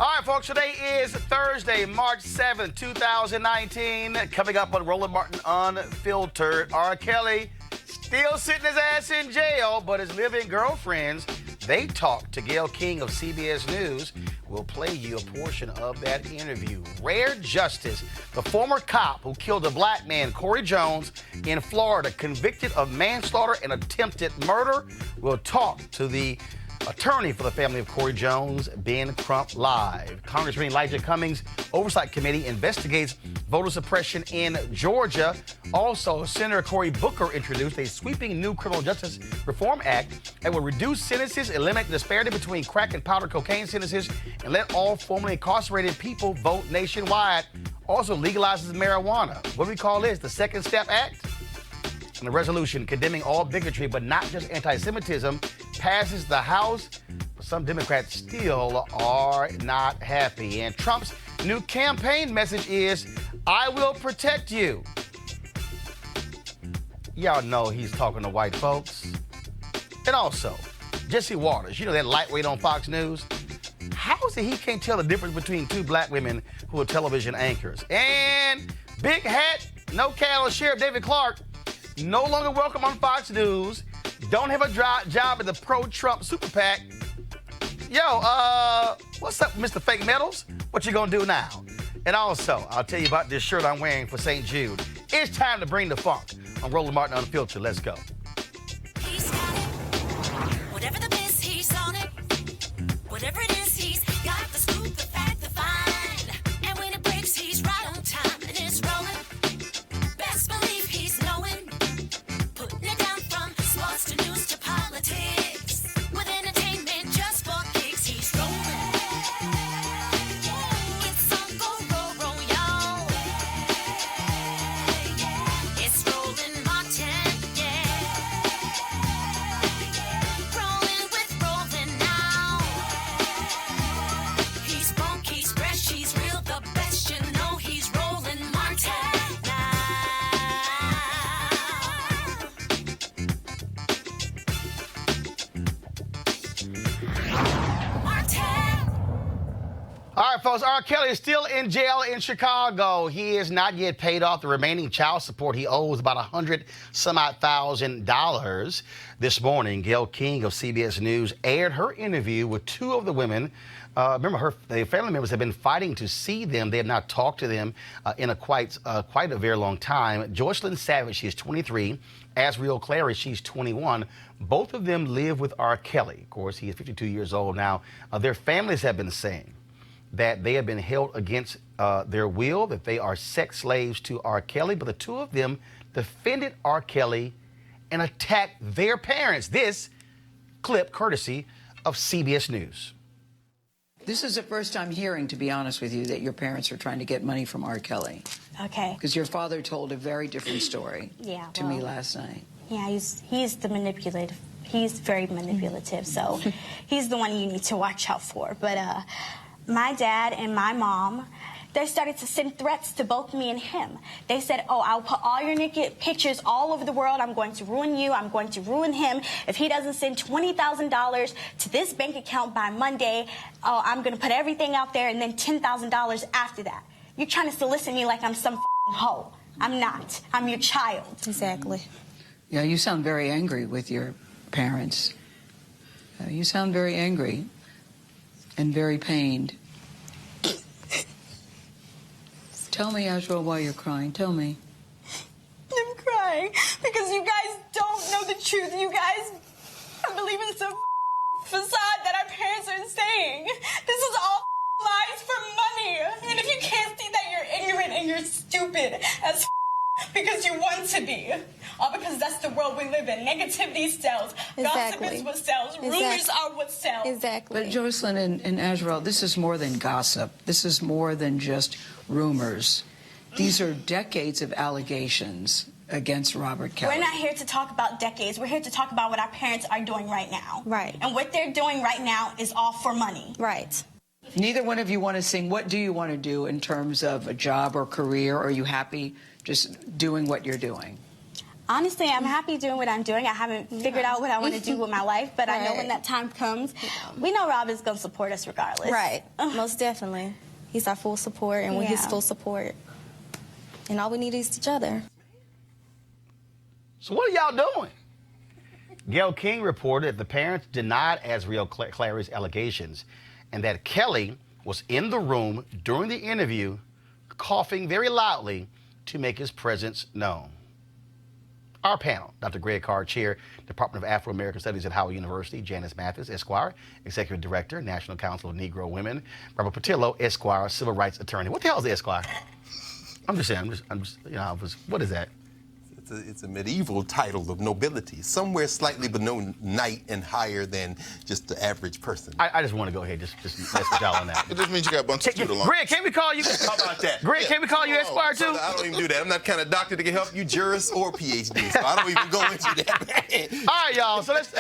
All right, folks, today is Thursday, March 7th, 2019. Coming up on Roland Martin Unfiltered, R. Kelly still sitting his ass in jail, but his living girlfriends, they talked to Gayle King of CBS News. We'll play you a portion of that interview. Rare justice. The former cop who killed a black man, Cory Jones, in Florida, convicted of manslaughter and attempted murder. We'll talk to the attorney for the family of Cory Jones, Ben Crump, live. Congressman Elijah Cummings' Oversight Committee investigates voter suppression in Georgia. Also, Senator Cory Booker introduced a sweeping new criminal justice reform act that will reduce sentences, eliminate the disparity between crack and powder cocaine sentences, and let all formerly incarcerated people vote nationwide. Also legalizes marijuana. What do we call this? The Second Step Act? And a resolution condemning all bigotry, but not just anti-Semitism, passes the House, but some Democrats still are not happy. And Trump's new campaign message is, I will protect you. Y'all know he's talking to white folks. And also, Jesse Waters, you know that lightweight on Fox News? How is it he can't tell the difference between two black women who are television anchors? And big hat, no cattle, Sheriff David Clark, no longer welcome on Fox News. Don't have a job at the pro-Trump super PAC. Yo, what's up, Mr. Fake Metals? What you gonna do now? And also, I'll tell you about this shirt I'm wearing for St. Jude. It's time to bring the funk. I'm Roland Martin Unfiltered. Let's go. He's got it. Whatever the biz, he's on it. Whatever it is, he's got the scoop, the fact, the find. And when it breaks, he's right on time and it's rolling. Best believe he's knowing. Putting it down from sports to news to politics. With entertainment just for kicks, he's rolling. It's on go, y'all. It's Roland Martin, yeah. Rolling with Roland now. He's funk, he's fresh, he's real, the best, you know he's Roland Martin now. All right, folks, R. Kelly is still in jail in Chicago. He has not yet paid off the remaining child support he owes, about $100,000. This morning, Gayle King of CBS News aired her interview with two of the women. Remember, the family members have been fighting to see them. They have not talked to them in quite a very long time. Joycelyn Savage, she is 23. Asriel Clary, she's 21. Both of them live with R. Kelly. Of course, he is 52 years old now. Their families have been saying that they have been held against their will, that they are sex slaves to R. Kelly, but the two of them defended R. Kelly and attacked their parents. This clip courtesy of CBS News. This is the first time hearing, to be honest with you, that your parents are trying to get money from R. Kelly. Okay. Because your father told a very different story to me last night. Yeah, he's the manipulative. He's very manipulative, so he's the one you need to watch out for. But my dad and my mom, they started to send threats to both me and him. They said, oh, I'll put all your naked pictures all over the world. I'm going to ruin you. I'm going to ruin him. If he doesn't send $20,000 to this bank account by Monday, oh, I'm going to put everything out there and then $10,000 after that. You're trying to solicit me like I'm some hoe. I'm not. I'm your child. Exactly. Yeah, you sound very angry with your parents. You sound very angry and very pained. Tell me, Asriel, why you're crying. Tell me. I'm crying because you guys don't know the truth. You guys believe in some facade that our parents are saying. This is all lies for money. And if you can't see that, you're ignorant and you're stupid as because you want to be. All because that's the world we live in. Negativity sells. Exactly. Gossip is what sells. Rumors are what sells. Exactly. But Joycelyn and Asriel, this is more than gossip. This is more than just rumors. These are decades of allegations against Robert Kelly. We're not here to talk about decades. We're here to talk about what our parents are doing right now. Right. And what they're doing right now is all for money. Right. Neither one of you want to sing. What do you want to do in terms of a job or career? Or are you happy just doing what you're doing? Honestly, I'm happy doing what I'm doing. I haven't figured out what I want to do with my life, but I know when that time comes, we know Rob is going to support us regardless. Right. Most definitely. He's our full support, and we're his full support. And all we need is each other. So what are y'all doing? Gayle King reported that the parents denied Azriel Clary's allegations and that Kelly was in the room during the interview coughing very loudly to make his presence known. Our panel, Dr. Greg Carr, Chair, Department of Afro-American Studies at Howard University, Janice Mathis, Esquire, Executive Director, National Council of Negro Women, Robert Patillo, Esquire, Civil Rights Attorney. What the hell is Esquire? I'm just saying, what is that? It's a medieval title of nobility, somewhere slightly below knight and higher than just the average person. I just want to go ahead, just mess with y'all on that. It just means you got a bunch of student loans. Greg, can we call you? How about that? Greg, can we call you Esquire too? I don't even do that. I'm not the kind of doctor that can help you, jurist or PhD, so I don't even go into that. All right, y'all. So let's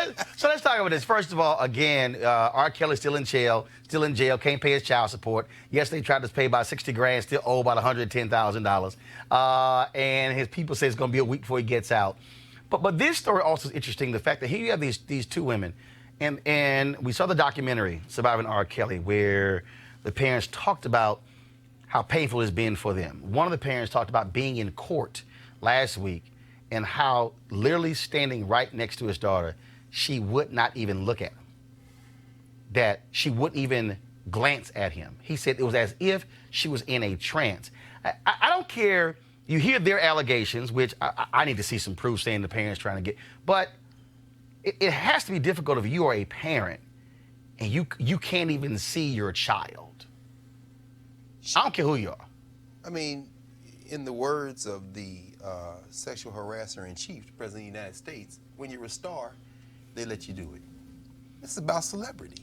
talk about this. First of all, again, R. Kelly's still in jail, can't pay his child support. Yes, they tried to pay about $60,000, still owe about $110,000. And his people say it's going to be a week before he gets out. But this story also is interesting. The fact that here you have these two women, and we saw the documentary Surviving R. Kelly, where the parents talked about how painful it's been for them. One of the parents talked about being in court last week and how literally standing right next to his daughter, she would not even look at him. That she wouldn't even glance at him. He said it was as if she was in a trance. I don't care. You hear their allegations, which I need to see some proof saying the parents trying to get, but it has to be difficult if you are a parent and you can't even see your child. I don't care who you are. I mean, in the words of the sexual harasser in chief, the President of the United States, when you're a star, they let you do it. This is about celebrity.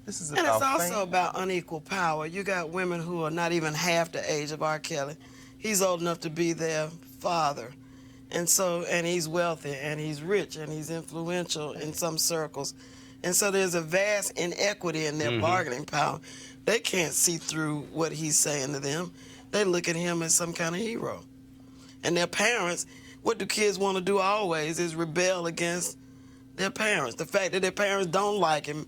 This is about and it's also fame. about unequal power. You got women who are not even half the age of R. Kelly. He's old enough to be their father. And he's wealthy, and he's rich, and he's influential in some circles. And so there's a vast inequity in their bargaining power. They can't see through what he's saying to them. They look at him as some kind of hero. And their parents, what do kids want to do always is rebel against their parents. The fact that their parents don't like him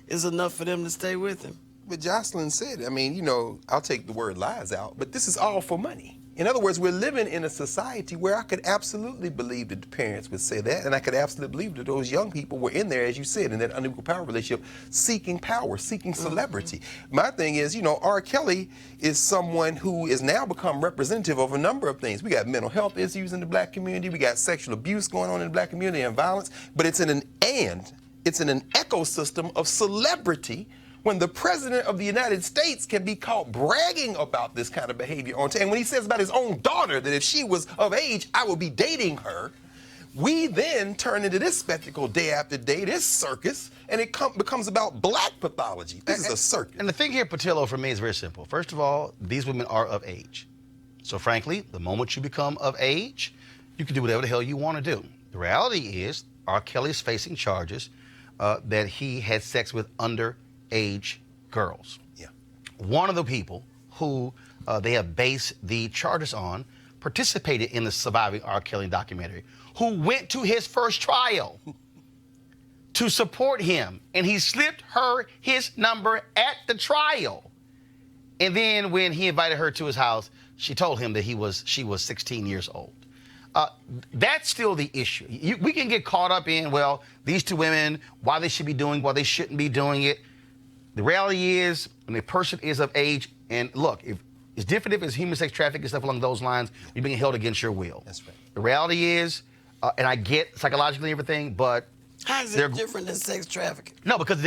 is enough for them to stay with him. But Jocelyn said, I mean, you know, I'll take the word lies out, but this is all for money. In other words, we're living in a society where I could absolutely believe that the parents would say that, and I could absolutely believe that those young people were in there, as you said, in that unequal power relationship, seeking power, seeking celebrity. My thing is, you know, R. Kelly is someone who is now become representative of a number of things. We got mental health issues in the black community, we got sexual abuse going on in the black community and violence, but it's in an ecosystem of celebrity when the President of the United States can be caught bragging about this kind of behavior on TV. And when he says about his own daughter that if she was of age, I would be dating her, we then turn into this spectacle day after day, this circus, and it becomes about black pathology. This is a circus. And the thing here, Patillo, for me is very simple. First of all, these women are of age. So frankly, the moment you become of age, you can do whatever the hell you want to do. The reality is R. Kelly is facing charges that he had sex with underage girls. Yeah. One of the people who they have based the charges on participated in the Surviving R. Kelly documentary, who went to his first trial to support him, and he slipped her his number at the trial. And then when he invited her to his house, she told him that she was 16 years old. That's still the issue. We can get caught up in, well, these two women, why they should be doing, why they shouldn't be doing it. The reality is, when a person is of age, and look, if it's different if it's human sex trafficking and stuff along those lines, you're being held against your will. That's right. The reality is, and I get psychologically everything, but How is it different than sex trafficking? no, because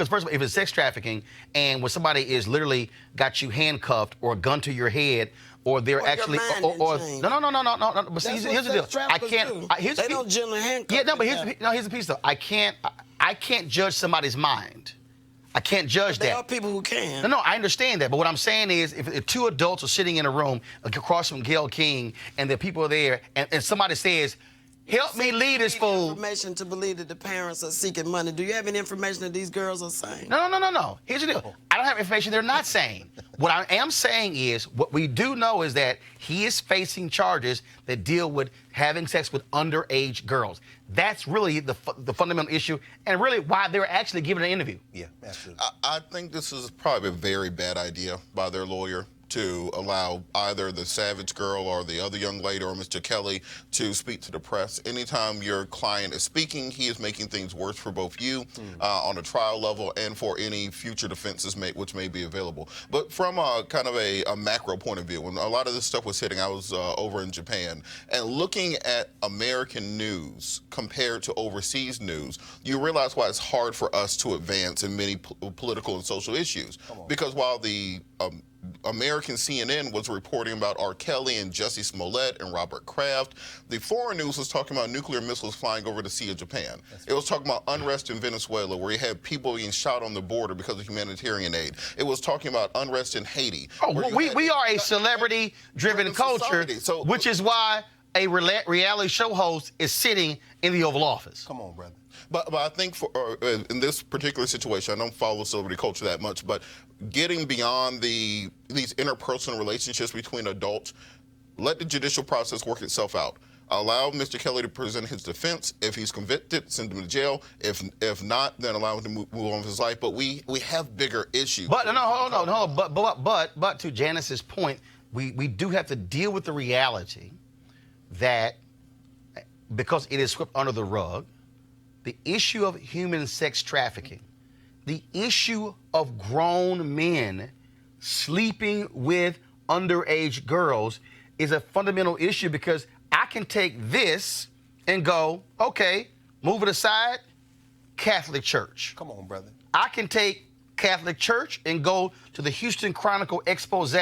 first of all, if it's sex trafficking and when somebody is literally got you handcuffed or a gun to your head, or they're Or actually, your mind didn't change. no. But see, That's here's the what deal. sex I traffickers can't. do. Here's the They piece- don't generally handcuff Yeah, no, but you. here's the piece though. I can't judge somebody's mind. I can't judge There that. are people who can. No, I understand that. But what I'm saying is, if two adults are sitting in a room across from Gayle King, and the people are there, and somebody says, Help me lead this fool. Information to believe that the parents are seeking money. Do you have any information that these girls are saying? No. Here's the deal. I don't have information they're not saying. What I am saying is, what we do know is that he is facing charges that deal with having sex with underage girls. That's really the fundamental issue, and really why they're actually giving an interview. Yeah, absolutely. I think this is probably a very bad idea by their lawyer to allow either the Savage girl or the other young lady or Mr. Kelly to speak to the press. Anytime your client is speaking, he is making things worse for both you on a trial level and for any future defenses which may be available. But from a kind of a macro point of view, when a lot of this stuff was hitting, I was over in Japan, and looking at American news compared to overseas news, you realize why it's hard for us to advance in many political and social issues. Because while the American CNN was reporting about R. Kelly and Jussie Smollett and Robert Kraft, the foreign news was talking about nuclear missiles flying over the Sea of Japan. It was talking about unrest in Venezuela, where you had people being shot on the border because of humanitarian aid. It was talking about unrest in Haiti. Oh, we are a celebrity-driven culture, which is why a reality show host is sitting in the Oval Office. Come on, brother. But I think in this particular situation, I don't follow celebrity culture that much, but getting beyond these interpersonal relationships between adults, let the judicial process work itself out. Allow Mr. Kelly to present his defense. If he's convicted, send him to jail. If not, then allow him to move on with his life. But we have bigger issues. But hold on. But to Janice's point, we do have to deal with the reality that because it is swept under the rug, the issue of human sex trafficking, the issue of grown men sleeping with underage girls is a fundamental issue, because I can take this and go, okay, move it aside, Catholic Church. Come on, brother. I can take Catholic Church and go to the Houston Chronicle expose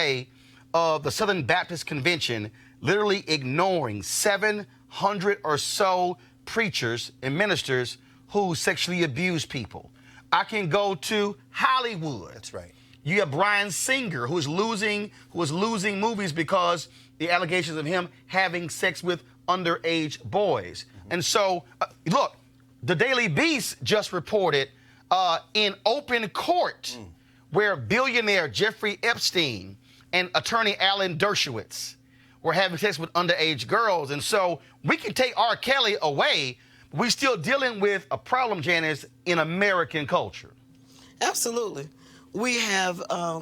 of the Southern Baptist Convention, literally ignoring 700 or so preachers and ministers who sexually abuse people. I can go to Hollywood. That's right. You have Bryan Singer, who is losing movies because the allegations of him having sex with underage boys. And so, look, the Daily Beast just reported in open court where billionaire Jeffrey Epstein and attorney Alan Dershowitz were having sex with underage girls. And so we can take R. Kelly away, but we're still dealing with a problem, Janice, in American culture. Absolutely. We have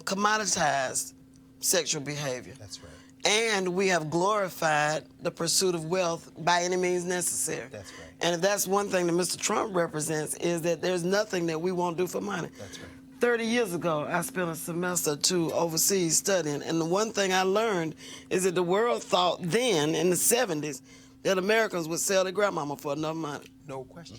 commoditized sexual behavior. That's right. And we have glorified the pursuit of wealth by any means necessary. That's right. And if that's one thing that Mr. Trump represents, is that there's nothing that we won't do for money. That's right. 30 years ago, I spent a semester or two overseas studying, and the one thing I learned is that the world thought then, in the 70s, that Americans would sell their grandmama for enough money. No question.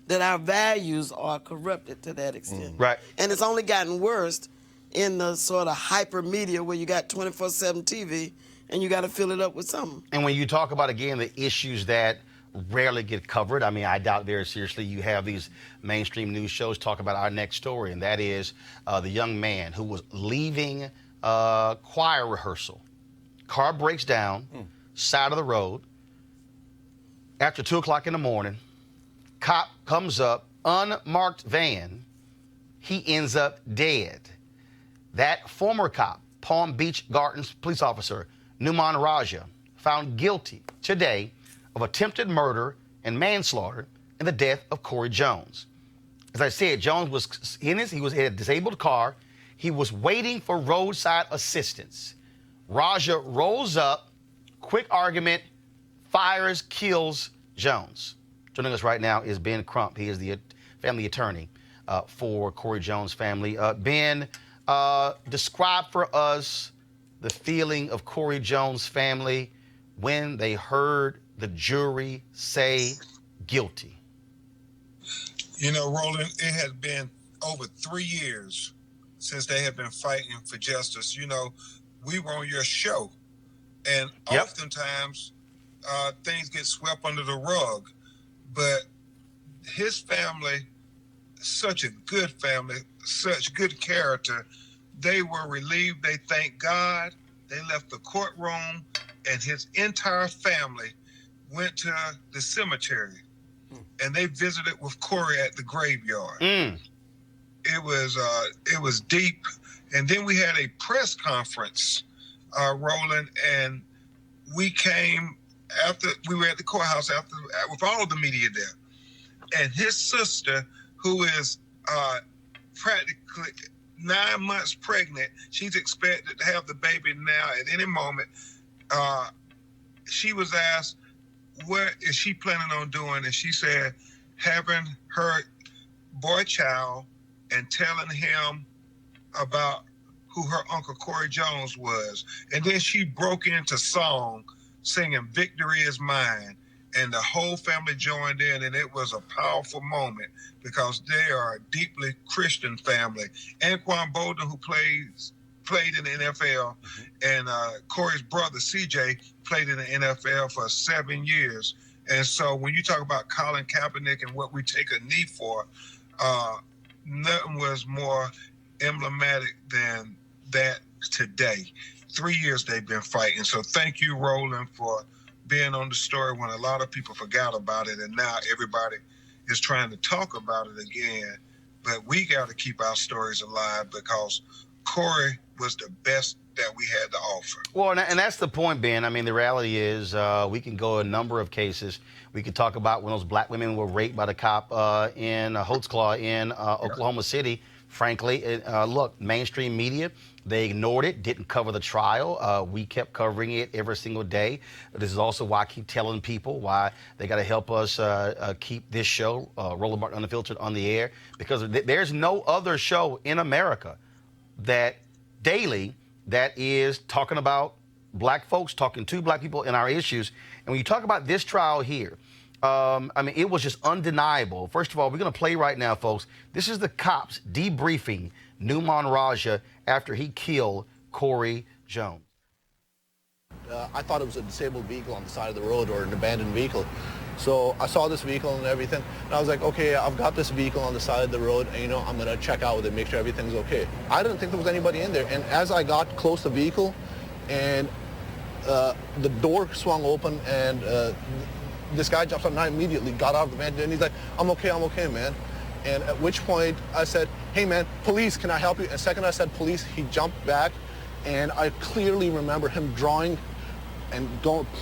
That our values are corrupted to that extent. Right. And it's only gotten worse in the sort of hyper media where you got 24/7 TV and you got to fill it up with something. And when you talk about, again, the issues that rarely get covered, I mean, I doubt very seriously you have these mainstream news shows talk about our next story, and that is the young man who was leaving choir rehearsal. Car breaks down, side of the road. After 2 o'clock in the morning, cop comes up, unmarked van. He ends up dead. That former cop, Palm Beach Gardens police officer, Numan Raja, found guilty today of attempted murder and manslaughter in the death of Cory Jones. As I said, Jones was in a disabled car. He was waiting for roadside assistance. Raja rolls up, quick argument, fires, kills Jones. Joining us right now is Ben Crump. He is the family attorney for Cory Jones' family. Ben, describe for us the feeling of Cory Jones' family when they heard the jury say guilty. You know, Roland, it has been over 3 years since they have been fighting for justice. You know, we were on your show, and oftentimes things get swept under the rug. But his family, such a good family, such good character, they were relieved. They thanked God. They left the courtroom, and his entire family went to the cemetery, and they visited with Cory at the graveyard. It was deep, and then we had a press conference, Roland, and we came after we were at the courthouse with all of the media there, and his sister, who is practically 9 months pregnant, she's expected to have the baby now at any moment. She was asked, what is she planning on doing? And she said, having her boy child and telling him about who her Uncle Cory Jones was. And then she broke into song singing Victory Is Mine. And the whole family joined in, and it was a powerful moment because they are a deeply Christian family. Anquan Bolden, who played in the NFL, and Cory's brother, CJ, played in the NFL for 7 years. And so when you talk about Colin Kaepernick and what we take a knee for, nothing was more emblematic than that today. 3 years they've been fighting. So thank you, Roland, for being on the story when a lot of people forgot about it, and now everybody is trying to talk about it again. But we got to keep our stories alive because Cory was the best that we had to offer. Well, and that's the point, Ben. I mean, the reality is we can go a number of cases. We could talk about when those black women were raped by the cop in Holtzclaw in Oklahoma City. Frankly, look, mainstream media, they ignored it, didn't cover the trial. We kept covering it every single day. This is also why I keep telling people why they got to help us keep this show, Roland Martin Unfiltered, on the air, because there's no other show in America that daily that is talking about black folks, talking to black people in our issues. And when you talk about this trial here, I mean, it was just undeniable. First of all, we're going to play right now, folks. This is the cops debriefing Numan Raja after he killed Cory Jones. I thought it was a disabled vehicle on the side of the road or an abandoned vehicle. So I saw this vehicle and everything, and I was like, okay, I've got this vehicle on the side of the road, and, I'm going to check out with it, make sure everything's okay. I didn't think there was anybody in there, and as I got close to the vehicle, and the door swung open, and this guy jumps up, and I immediately got out of the van, and he's like, I'm okay, man. And at which point I said, hey, man, police, can I help you? And the second I said police, he jumped back, and I clearly remember him drawing and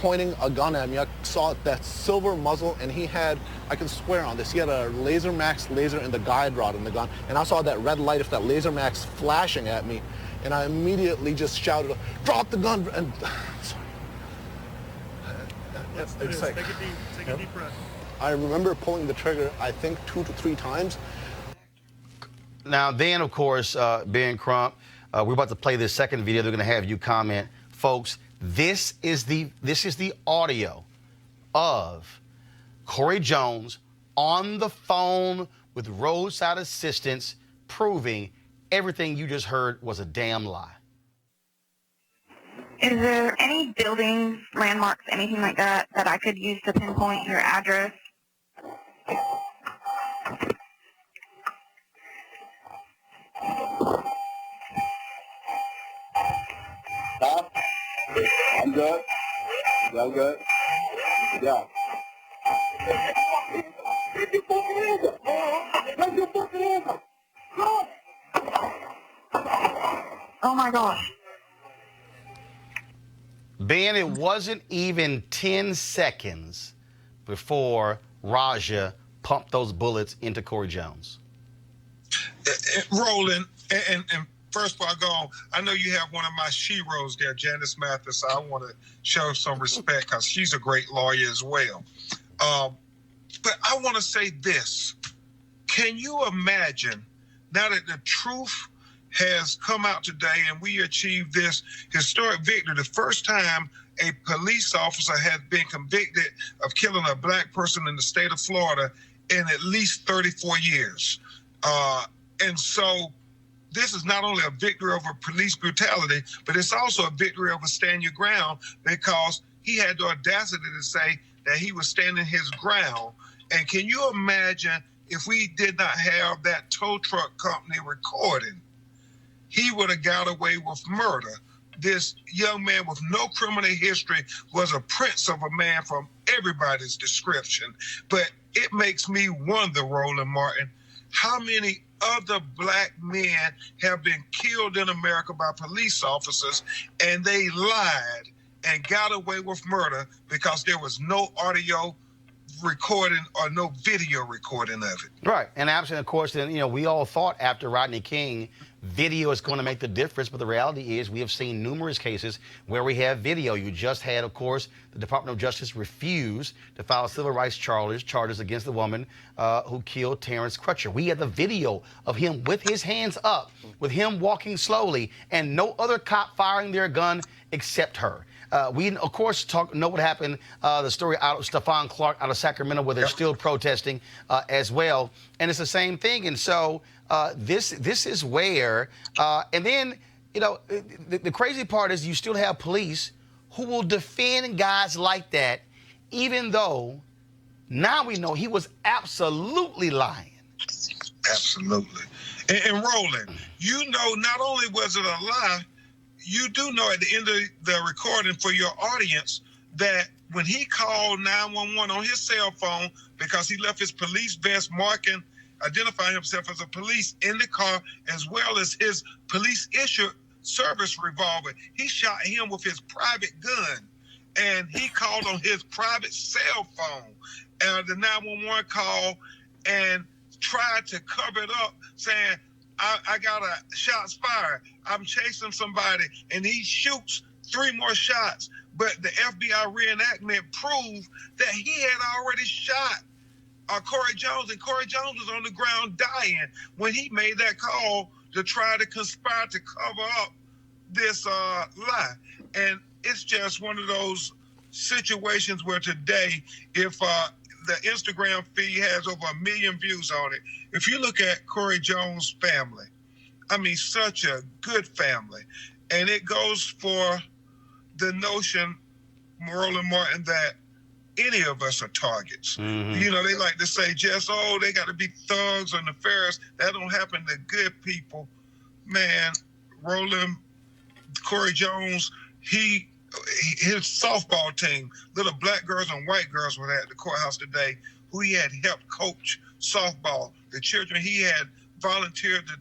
pointing a gun at me. I saw that silver muzzle, and he had, I can swear on this, he had a Laser Max laser and the guide rod in the gun, and I saw that red light of that Laser Max flashing at me, and I immediately just shouted, drop the gun, and sorry. It's like, take a deep breath. I remember pulling the trigger, I think 2 to 3 times. Now, then, of course, Ben Crump, we're about to play this second video. They're going to have you comment. Folks, this is the audio of Cory Jones on the phone with roadside assistance proving everything you just heard was a damn lie. Is there any buildings, landmarks, anything like that that I could use to pinpoint your address? I'm good. I'm good. Yeah. Get your fucking hands up. Get your fucking hands up. Oh my gosh. Ben, it wasn't even 10 seconds before Raja pumped those bullets into Cory Jones. Roland, and first before I go on, I know you have one of my sheroes there, Janice Mathis. So I want to show some respect because she's a great lawyer as well. But I want to say this. Can you imagine, now that the truth has come out today and we achieved this historic victory, the first time a police officer has been convicted of killing a black person in the state of Florida in at least 34 years. And so this is not only a victory over police brutality, but it's also a victory over stand your ground, because he had the audacity to say that he was standing his ground. And can you imagine if we did not have that tow truck company recording? He would have got away with murder. This young man with no criminal history was a prince of a man from everybody's description. But it makes me wonder, Roland Martin, how many other black men have been killed in America by police officers, and they lied and got away with murder because there was no audio recording or no video recording of it. Right, and absolutely, of course, then, you know, we all thought after Rodney King, video is going to make the difference, but the reality is we have seen numerous cases where we have video. You just had, of course, the Department of Justice refuse to file civil rights charges against the woman who killed Terrence Crutcher. We had the video of him with his hands up, with him walking slowly, and no other cop firing their gun except her. We, of course, know what happened, the story out of Stephon Clark out of Sacramento, where they're still protesting as well. And it's the same thing. And so this is where, and then, you know, the crazy part is you still have police who will defend guys like that, even though now we know he was absolutely lying. Absolutely. And Roland, you know, not only was it a lie, you do know at the end of the recording for your audience that when he called 911 on his cell phone because he left his police vest identifying himself as a police in the car, as well as his police-issued service revolver, he shot him with his private gun, and he called on his private cell phone, the 911 call, and tried to cover it up, saying, I got shots fired. I'm chasing somebody, and he shoots 3 more shots. But the FBI reenactment proved that he had already shot Cory Jones, and Cory Jones was on the ground dying when he made that call to try to conspire to cover up this lie. And it's just one of those situations where today, if the Instagram feed has over 1 million views on it, if you look at Cory Jones' family, I mean, such a good family. And it goes for the notion, Roland Martin, that any of us are targets. Mm-hmm. You know, they like to say just, they got to be thugs or nefarious. That don't happen to good people. Man, Roland, Cory Jones, his softball team, little black girls and white girls were at the courthouse today, who he had helped coach softball. The children he had volunteered to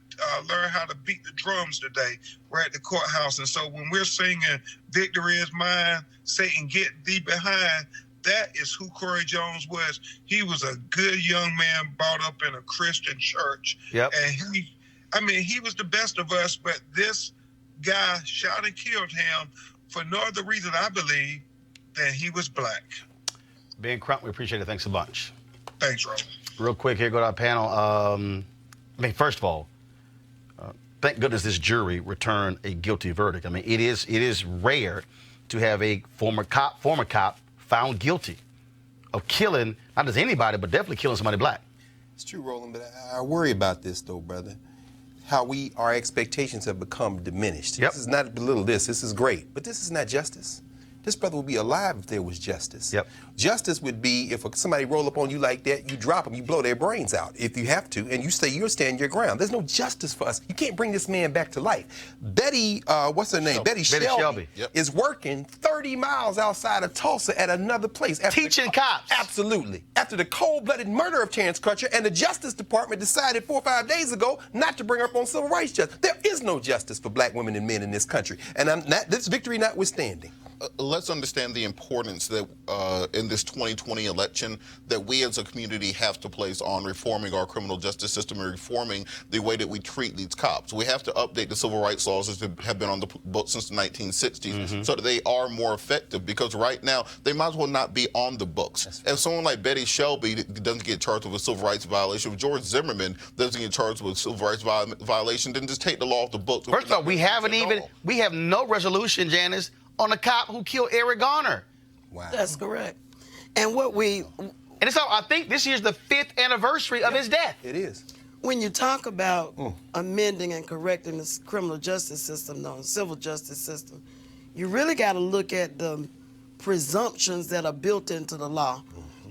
learn how to beat the drums today were at the courthouse. And so when we're singing "Victory is Mine, Satan get thee behind," that is who Cory Jones was. He was a good young man brought up in a Christian church. Yep. And he was the best of us, but this guy shot and killed him for no other reason, I believe, than he was black. Ben Crump, we appreciate it. Thanks a bunch. Thanks, Roland. Real quick here, go to our panel. First of all, thank goodness this jury returned a guilty verdict. I mean, it is rare to have a former cop found guilty of killing, not just anybody, but definitely killing somebody black. It's true, Roland, but I worry about this, though, brother. How our expectations have become diminished. Yep. This is not belittle this is great, but this is not justice. This brother would be alive if there was justice. Yep. Justice would be if somebody roll up on you like that, you drop them, you blow their brains out if you have to, and you'll stand your ground. There's no justice for us. You can't bring this man back to life. Betty, what's her name? Betty Shelby is working 30 miles outside of Tulsa at another place. Teaching cops. Absolutely. After the cold-blooded murder of Terrence Crutcher, and the Justice Department decided 4 or 5 days ago not to bring her up on civil rights justice. There is no justice for black women and men in this country, and this victory notwithstanding. Let's understand the importance that in this 2020 election that we as a community have to place on reforming our criminal justice system and reforming the way that we treat these cops. We have to update the civil rights laws that have been on the books since the 1960s so that they are more effective, because right now they might as well not be on the books. If someone like Betty Shelby doesn't get charged with a civil rights violation, if George Zimmerman doesn't get charged with a civil rights violation, then just take the law off the books. First of all, we have no resolution, Janice, on the cop who killed Eric Garner. Wow. That's correct. And I think this year's the 5th anniversary of his death. It is. When you talk about amending and correcting the criminal justice system, the civil justice system, you really got to look at the presumptions that are built into the law.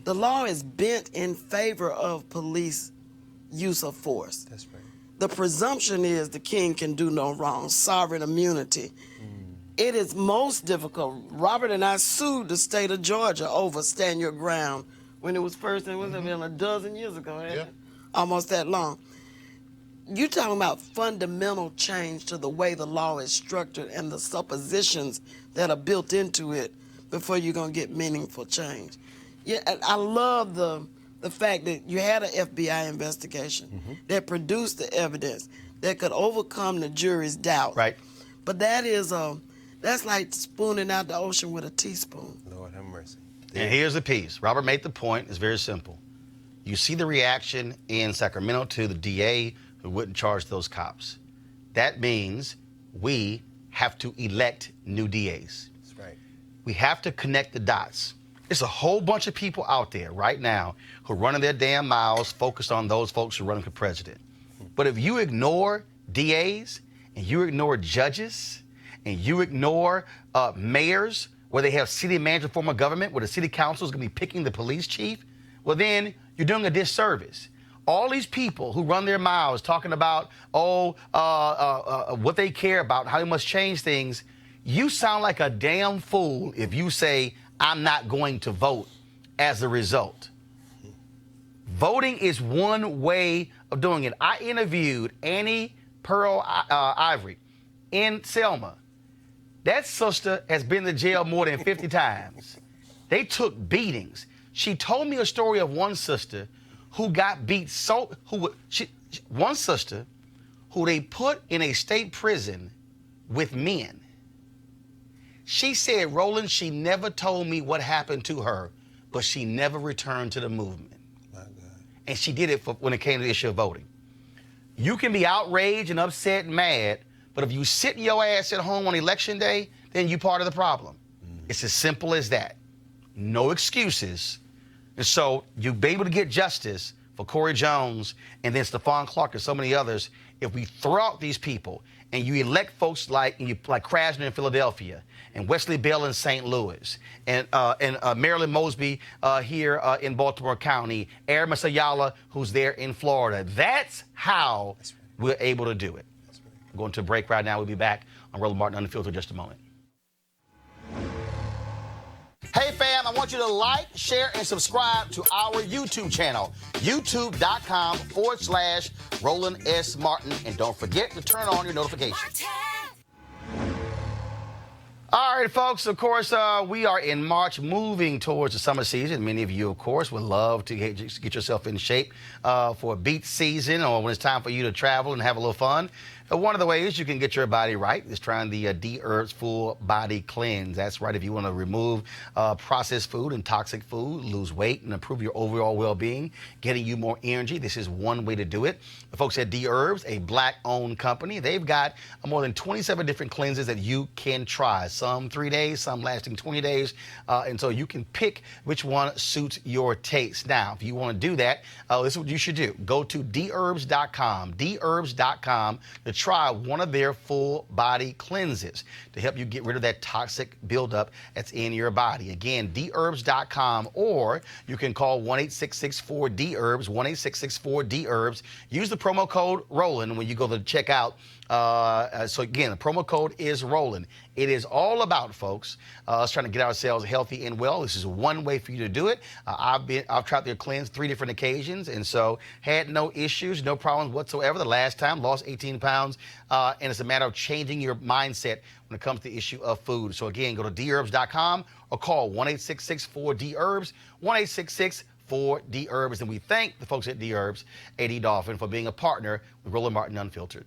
The law is bent in favor of police use of force. That's right. The presumption is the king can do no wrong, sovereign immunity. it is most difficult. Robert and I sued the state of Georgia over Stand Your Ground when it was first, it was a dozen years ago, almost that long. You're talking about fundamental change to the way the law is structured and the suppositions that are built into it before you're going to get meaningful change. Yeah, and I love the fact that you had an FBI investigation that produced the evidence that could overcome the jury's doubt. Right. But that's like spooning out the ocean with a teaspoon. Lord have mercy. And here's the piece. Robert made the point. It's very simple. You see the reaction in Sacramento to the DA who wouldn't charge those cops. That means we have to elect new DAs. That's right. We have to connect the dots. There's a whole bunch of people out there right now who are running their damn mouths focused on those folks who are running for president. But if you ignore DAs and you ignore judges and you ignore mayors where they have city manager form of government where the city council is going to be picking the police chief, well then you're doing a disservice. All these people who run their mouths talking about, what they care about, how they must change things, you sound like a damn fool if you say, I'm not going to vote as a result. Voting is one way of doing it. I interviewed Annie Pearl Ivory in Selma. That sister has been to jail more than 50 times. They took beatings. She told me a story of one sister who got beat one sister who they put in a state prison with men. She said, Roland, she never told me what happened to her, but she never returned to the movement. My God. And she did it when it came to the issue of voting. You can be outraged and upset and mad, but if you sit your ass at home on election day, then you're part of the problem. It's as simple as that. No excuses. And so you'll be able to get justice for Corey Jones and then Stephon Clark and so many others if we throw out these people and you elect folks like Krasner in Philadelphia and Wesley Bell in St. Louis and Marilyn Mosby here in Baltimore County, Aramis Ayala, who's there in Florida. That's how we're able to do it. We're going to a break right now. We'll be back on Roland Martin Unfiltered in just a moment. Hey fam, I want you to like, share, and subscribe to our YouTube channel, youtube.com/Roland S. Martin. And don't forget to turn on your notifications. All right, folks, of course, we are in March, moving towards the summer season. Many of you, of course, would love to get yourself in shape for a beach season or when it's time for you to travel and have a little fun. One of the ways you can get your body right is trying the D-Herbs Full Body Cleanse. That's right, if you want to remove processed food and toxic food, lose weight, and improve your overall well-being, getting you more energy, this is one way to do it. The folks at D-Herbs, a Black-owned company, they've got more than 27 different cleanses that you can try. Some 3 days, some lasting 20 days, and so you can pick which one suits your taste. Now, if you want to do that, this is what you should do. Go to dherbs.com, dherbs.com, to try one of their full body cleanses to help you get rid of that toxic buildup that's in your body. Again, dherbs.com, or you can call 1-866-4-DHERBS, 1-866-4-DHERBS. Use the promo code Roland when you go to checkout. So again, the promo code is Roland. It is all about, folks, us trying to get ourselves healthy and well. This is one way for you to do it. I've tried their cleanse 3 different occasions, and so had no issues, no problems whatsoever. The last time, lost 18 pounds, and it's a matter of changing your mindset when it comes to the issue of food. So again, go to dherbs.com or call 1-866-4-DHERBS, 1-866-4-DHERBS, and we thank the folks at D-Herbs, A.D. Dolphin, for being a partner with Roland Martin Unfiltered.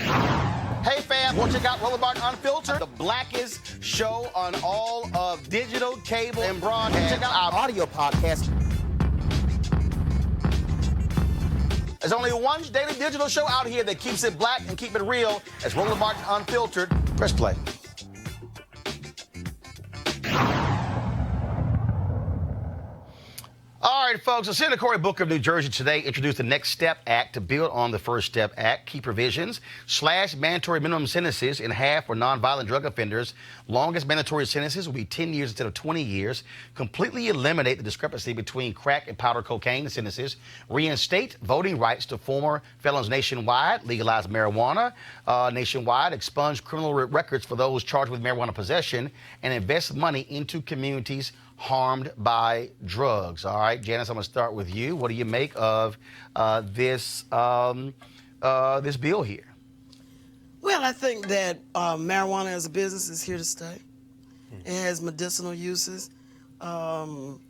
Hey fam, want to check out Roland Martin Unfiltered, the blackest show on all of digital, cable, and broadcast. Check out our audio podcast. There's only one daily digital show out here that keeps it black and keep it real. It's Roland Martin Unfiltered. Press play. All right, folks. So Senator Cory Booker of New Jersey today introduced the Next Step Act to build on the First Step Act. Key provisions: slash mandatory minimum sentences in half for nonviolent drug offenders. Longest mandatory sentences will be 10 years instead of 20 years. Completely eliminate the discrepancy between crack and powder cocaine sentences. Reinstate voting rights to former felons nationwide. Legalize marijuana nationwide. Expunge criminal records for those charged with marijuana possession. And invest money into communities harmed by drugs. All right, Janice, I'm going to start with you. What do you make of this bill here? Well, I think that marijuana as a business is here to stay. It has medicinal uses. You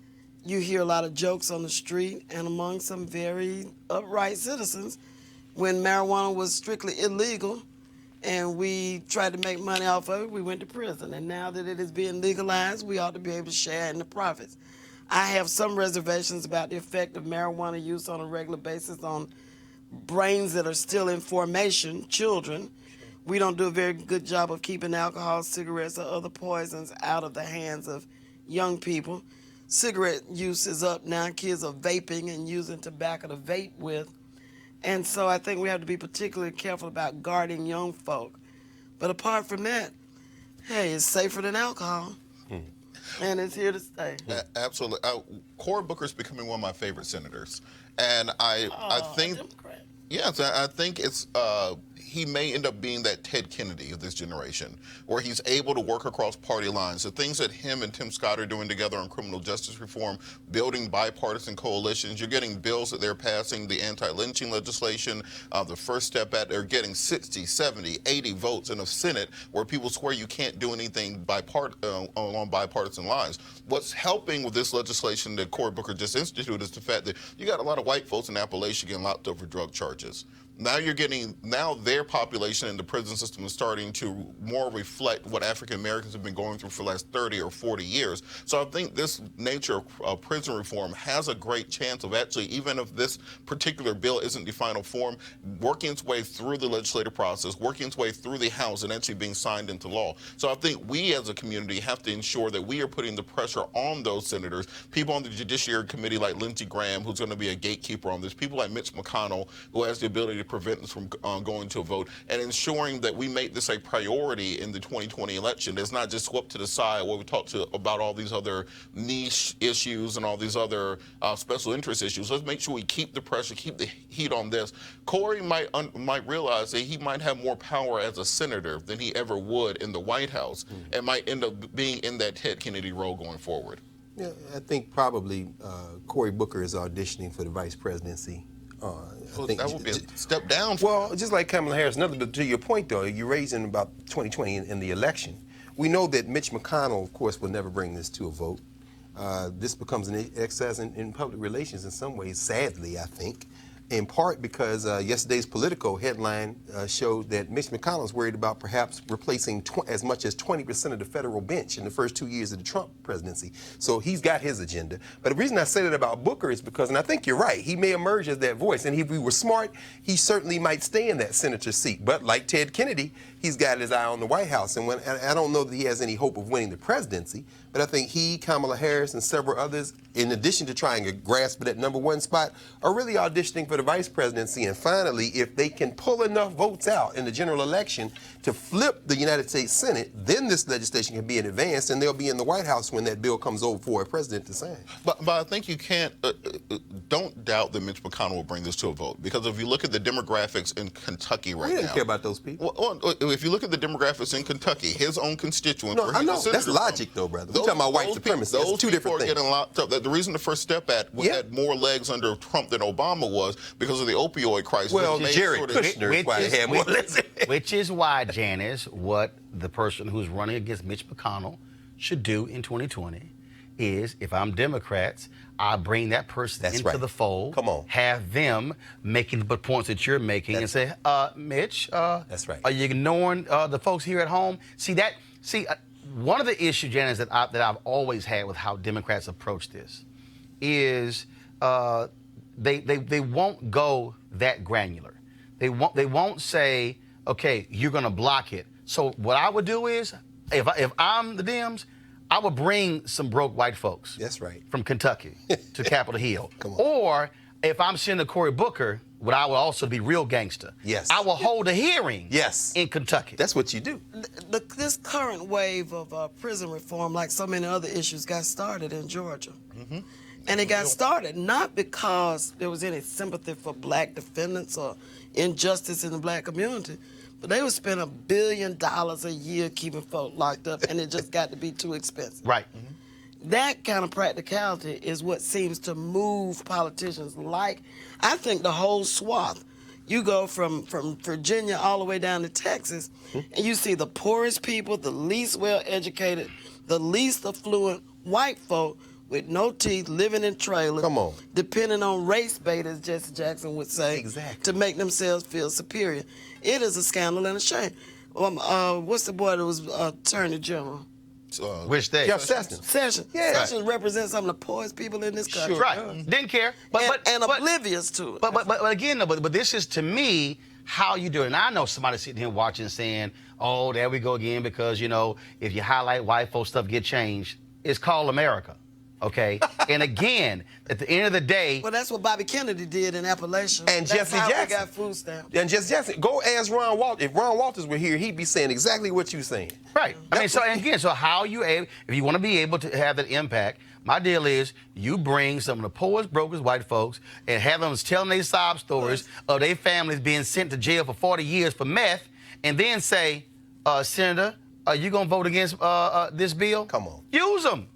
hear a lot of jokes on the street and among some very upright citizens when marijuana was strictly illegal and we tried to make money off of it, we went to prison. And now that it is being legalized, we ought to be able to share in the profits. I have some reservations about the effect of marijuana use on a regular basis on brains that are still in formation, children. We don't do a very good job of keeping alcohol, cigarettes, or other poisons out of the hands of young people. Cigarette use is up now. Kids are vaping and using tobacco to vape with. And so I think we have to be particularly careful about guarding young folk. But apart from that, hey, it's safer than alcohol. And it's here to stay. Absolutely. Cory Booker's becoming one of my favorite senators. And I think, yes, I think it's, he may end up being that Ted Kennedy of this generation, where he's able to work across party lines. The things that him and Tim Scott are doing together on criminal justice reform, building bipartisan coalitions. You're getting bills that they're passing, the anti-lynching legislation, the First Step Act. They're getting 60, 70, 80 votes in a Senate where people swear you can't do anything along bipartisan lines. What's helping with this legislation that Cory Booker just instituted is the fact that you got a lot of white folks in Appalachia getting locked up for drug charges. Now their population in the prison system is starting to more reflect what African Americans have been going through for the last 30 or 40 years. So I think this nature of prison reform has a great chance of actually, even if this particular bill isn't the final form, working its way through the legislative process, working its way through the House and actually being signed into law. So I think we as a community have to ensure that we are putting the pressure on those senators, people on the Judiciary Committee like Lindsey Graham, who's going to be a gatekeeper on this, people like Mitch McConnell, who has the ability to prevent us from going to a vote, and ensuring that we make this a priority in the 2020 election. It's not just swept to the side where we talk about all these other niche issues and all these other special interest issues. Let's make sure we keep the pressure, keep the heat on this. Cory might realize that he might have more power as a senator than he ever would in the White House, and might end up being in that Ted Kennedy role going forward. Yeah, I think probably Cory Booker is auditioning for the vice presidency. I think that would be a step down. Well, just like Kamala Harris. To your point, though, you're raising about 2020 in the election. We know that Mitch McConnell, of course, will never bring this to a vote. This becomes an exercise in public relations in some ways, sadly, I think, in part because yesterday's Politico headline showed that Mitch McConnell is worried about perhaps replacing as much as 20% of the federal bench in the first 2 years of the Trump presidency. So he's got his agenda. But the reason I say that about Booker is because, and I think you're right, he may emerge as that voice. And if we were smart, he certainly might stay in that senator seat. But like Ted Kennedy, he's got his eye on the White House. And I don't know that he has any hope of winning the presidency, but I think he, Kamala Harris, and several others, in addition to trying to grasp that #1 spot, are really auditioning for the vice presidency. And finally, if they can pull enough votes out in the general election to flip the United States Senate, then this legislation can be in advance, and they'll be in the White House when that bill comes over for a president to sign. But I think you can't, don't doubt that Mitch McConnell will bring this to a vote, because if you look at the demographics in Kentucky right now. We didn't care about those people. Well, if you look at the demographics in Kentucky, his own constituents. No, I know. That's logic, though, brother. We're talking about white supremacy. That's two different things. Getting locked up. The reason the First Step Act had more legs under Trump than Obama was because of the opioid crisis. Well, Jared Kushner is why they had more legs. Which is why, Janice, what the person who's running against Mitch McConnell should do in 2020 is, if I'm Democrats, I bring that person into the fold. Come on. Have them making the points that you're making and say, Mitch, that's right. Are you ignoring the folks here at home? One of the issues, Janice, that I've always had with how Democrats approach this is they won't go that granular. They won't say, okay, you're going to block it. So what I would do is, if I'm the Dems, I would bring some broke white folks. That's right. From Kentucky to Capitol Hill. Come on. Or if I'm Senator Cory Booker, what I would also be real gangster. Yes. I will hold a hearing. Yes. In Kentucky. That's what you do. This current wave of prison reform, like so many other issues, got started in Georgia. Mm-hmm. And it got started not because there was any sympathy for black defendants or injustice in the black community, but they would spend $1 billion a year keeping folk locked up, and it just got to be too expensive. Right. That kind of practicality is what seems to move politicians like, I think, the whole swath. You go from Virginia all the way down to Texas, and you see the poorest people, the least well-educated, the least affluent white folk with no teeth, living in trailers, depending on race bait, as Jesse Jackson would say, to make themselves feel superior. It is a scandal and a shame. What's the boy that was Attorney General? Which state? Jeff Sessions. Sessions. Yeah. Sessions represents some of the poorest people in this country. Sure. Right. Didn't care. And oblivious to it. But again, but this is, to me, how you do it. And I know somebody sitting here watching saying, oh, there we go again, because, you know, if you highlight white folks, stuff get changed. It's called America. Okay? And again, at the end of the day... Well, that's what Bobby Kennedy did in Appalachia. And that's Jesse how Jackson. we got food stamps. And Jesse Jackson. Go ask Ron Walters. If Ron Walters were here, he'd be saying exactly what you're saying. Right. I mean, so and again, so how you able, if you want to be able to have that impact, my deal is you bring some of the poorest, brokest white folks and have them telling their sob stories of their families being sent to jail for 40 years for meth, and then say, Senator, are you going to vote against this bill? Come on. Use them.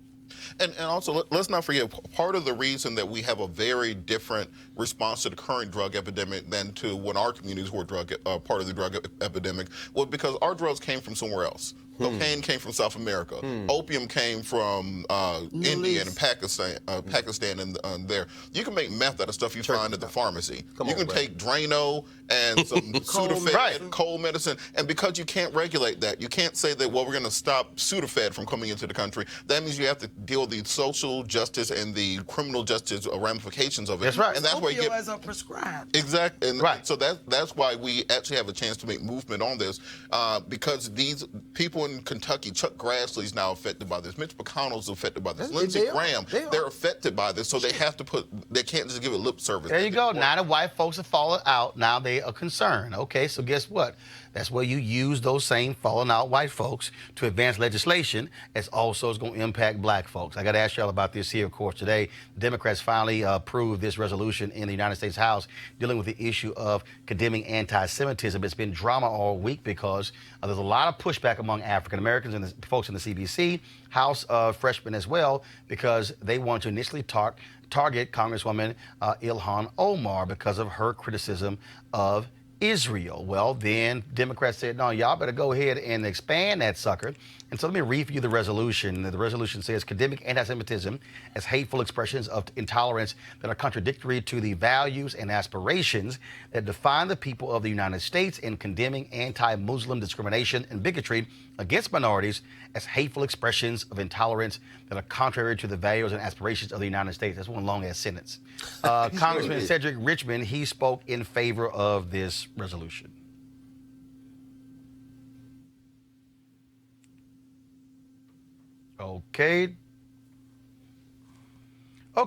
And also, let's not forget, part of the reason that we have a very different response to the current drug epidemic than to when our communities were part of the drug epidemic was because our drugs came from somewhere else. Cocaine came from South America. Opium came from India and Pakistan and there. You can make meth out of stuff you find at the pharmacy. You can take Drano and some Sudafed, cold medicine, and because you can't regulate that, you can't say that, well, we're going to stop Sudafed from coming into the country. That means you have to deal with the social justice and the criminal justice ramifications of it. That's right. And that's where you get... are prescribed. Exactly. And so that's why we actually have a chance to make movement on this, because these people in Kentucky, Chuck Grassley's now affected by this. Mitch McConnell's affected by this. Lindsey Graham, they're affected by this, so they have to they can't just give it lip service. There you go. Now the white folks have fallen out. Now they are concerned. Okay, so guess what? That's where you use those same fallen out white folks to advance legislation as also is going to impact black folks. I got to ask y'all about this here, of course. Today, Democrats finally approved this resolution in the United States House dealing with the issue of condemning anti-Semitism. It's been drama all week because there's a lot of pushback among African Americans and the folks in the CBC, House freshmen as well, because they want to initially target Congresswoman Ilhan Omar because of her criticism of Israel. Well, then Democrats said, no, y'all better go ahead and expand that sucker. And so let me read for you the resolution. The resolution says, condemning anti-Semitism as hateful expressions of intolerance that are contradictory to the values and aspirations that define the people of the United States, and condemning anti-Muslim discrimination and bigotry against minorities as hateful expressions of intolerance that are contrary to the values and aspirations of the United States. That's one long-ass sentence. Congressman Cedric Richmond, he spoke in favor of this resolution. Okay. All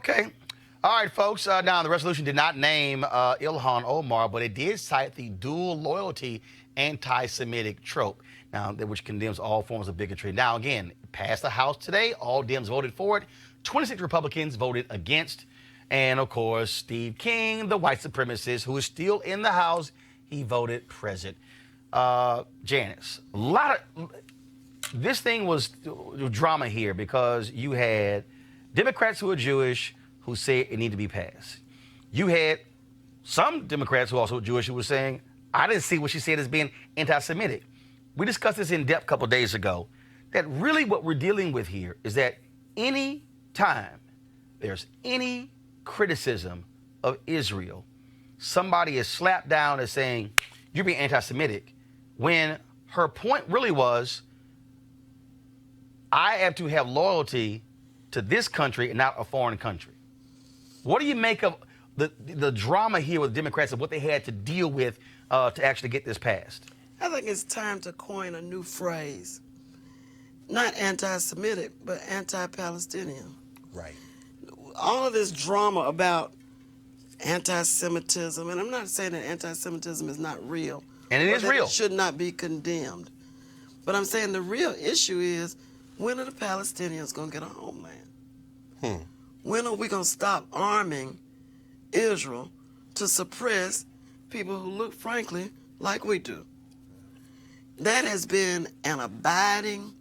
right, folks. Now, the resolution did not name Ilhan Omar, but it did cite the dual loyalty anti-Semitic trope, now which condemns all forms of bigotry. Now, again, it passed the House today. All Dems voted for it. 26 Republicans voted against. And, of course, Steve King, the white supremacist, who is still in the House, he voted present. Janice, this thing was drama here because you had Democrats who are Jewish who said it needed to be passed. You had some Democrats who also are Jewish who were saying, I didn't see what she said as being anti-Semitic. We discussed this in depth a couple of days ago, that really what we're dealing with here is that any time there's any criticism of Israel, somebody is slapped down as saying, you're being anti-Semitic, when her point really was, I have to have loyalty to this country and not a foreign country. What do you make of the drama here with Democrats and what they had to deal with to actually get this passed? I think it's time to coin a new phrase. not anti-Semitic, but anti-Palestinian. Right. All of this drama about anti-Semitism, and I'm not saying that anti-Semitism is not real. And it is real. It should not be condemned. But I'm saying the real issue is, when are the Palestinians going to get a homeland? When are we going to stop arming Israel to suppress people who look, frankly, like we do? That has been an abiding.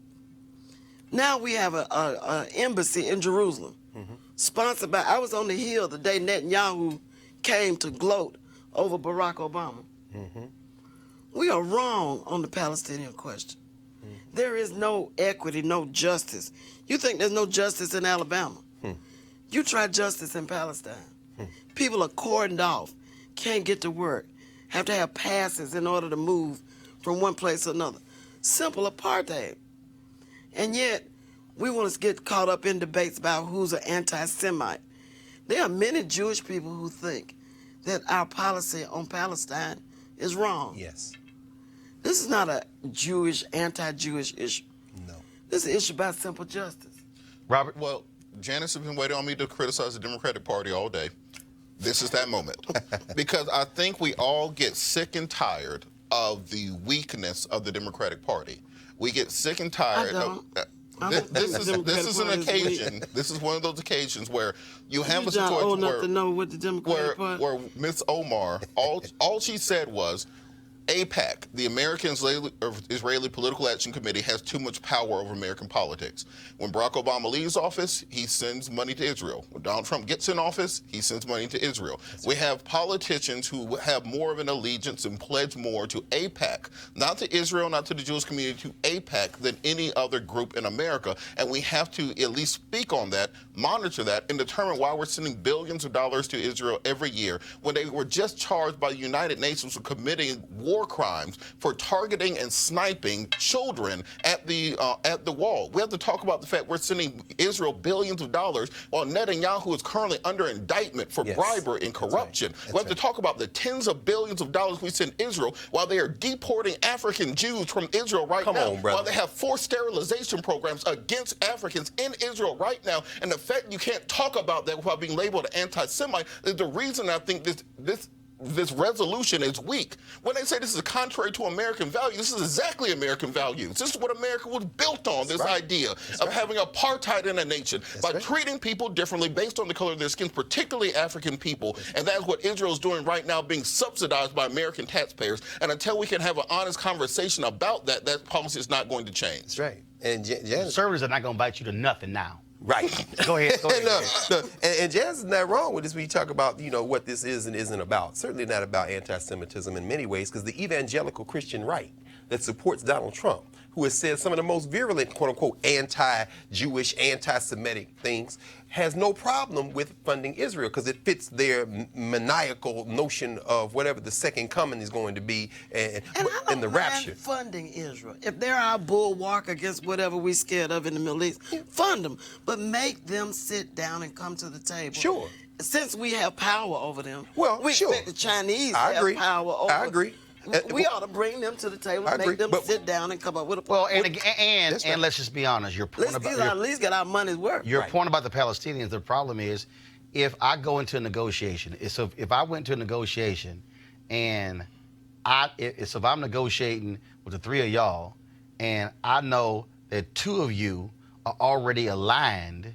Now we have an embassy in Jerusalem, sponsored by, I was on the Hill the day Netanyahu came to gloat over Barack Obama. We are wrong on the Palestinian question. There is no equity, no justice. You think there's no justice in Alabama? You try justice in Palestine. People are cordoned off, can't get to work, have to have passes in order to move from one place to another. Simple apartheid. And yet, we want to get caught up in debates about who's an anti-Semite. There are many Jewish people who think that our policy on Palestine is wrong. Yes. This is not a Jewish, anti-Jewish issue. No. This is an issue about simple justice. Robert? Well, Janice has been waiting on me to criticize the Democratic Party all day. This is that moment. Because I think we all get sick and tired of the weakness of the Democratic Party. We get sick and tired of... This is an occasion. This is one of those occasions where you have a situation old enough to know what the Democratic Party... where Ms. Omar, all she said was, AIPAC, the American Israeli Political Action Committee, has too much power over American politics. When Barack Obama leaves office, he sends money to Israel. When Donald Trump gets in office, he sends money to Israel. We have politicians who have more of an allegiance and pledge more to AIPAC, not to Israel, not to the Jewish community, to AIPAC than any other group in America. And we have to at least speak on that, monitor that, and determine why we're sending billions of dollars to Israel every year when they were just charged by the United Nations with committing war crimes for targeting and sniping children at the wall. We have to talk about the fact we're sending Israel billions of dollars while Netanyahu is currently under indictment for bribery and corruption. We have to talk about the tens of billions of dollars we send Israel while they are deporting African Jews from Israel right now. While they have forced sterilization programs against Africans in Israel right now. And the fact you can't talk about that without being labeled an anti-Semite is the reason I think this resolution is weak. When they say this is contrary to American values, this is exactly American values. This is what America was built on, this idea of having apartheid in a nation, by treating people differently based on the color of their skin, particularly African people. And that's what Israel's doing right now, being subsidized by American taxpayers. And until we can have an honest conversation about that, that policy is not going to change. That's right. And conservatives are not going to bite you to nothing now. Right. Go ahead. And Jazz is not wrong with this when you talk about, what this is and isn't about. Certainly not about anti-Semitism in many ways, because the evangelical Christian right that supports Donald Trump, who has said some of the most virulent, quote-unquote, anti-Jewish, anti-Semitic things, has no problem with funding Israel because it fits their maniacal notion of whatever the second coming is going to be and the rapture. Funding Israel. If they're our bulwark against whatever we're scared of in the Middle East, fund them. But make them sit down and come to the table. Sure. Since we have power over them, we expect the Chinese have power over. I agree. We ought to bring them to the table and make them sit down and come up with a plan. Well, and let's just be honest. Your point about at least get our money's worth. Your point about the Palestinians, the problem is, if I go into a negotiation, so if I went to a negotiation and if I'm negotiating with the three of y'all and I know that two of you are already aligned,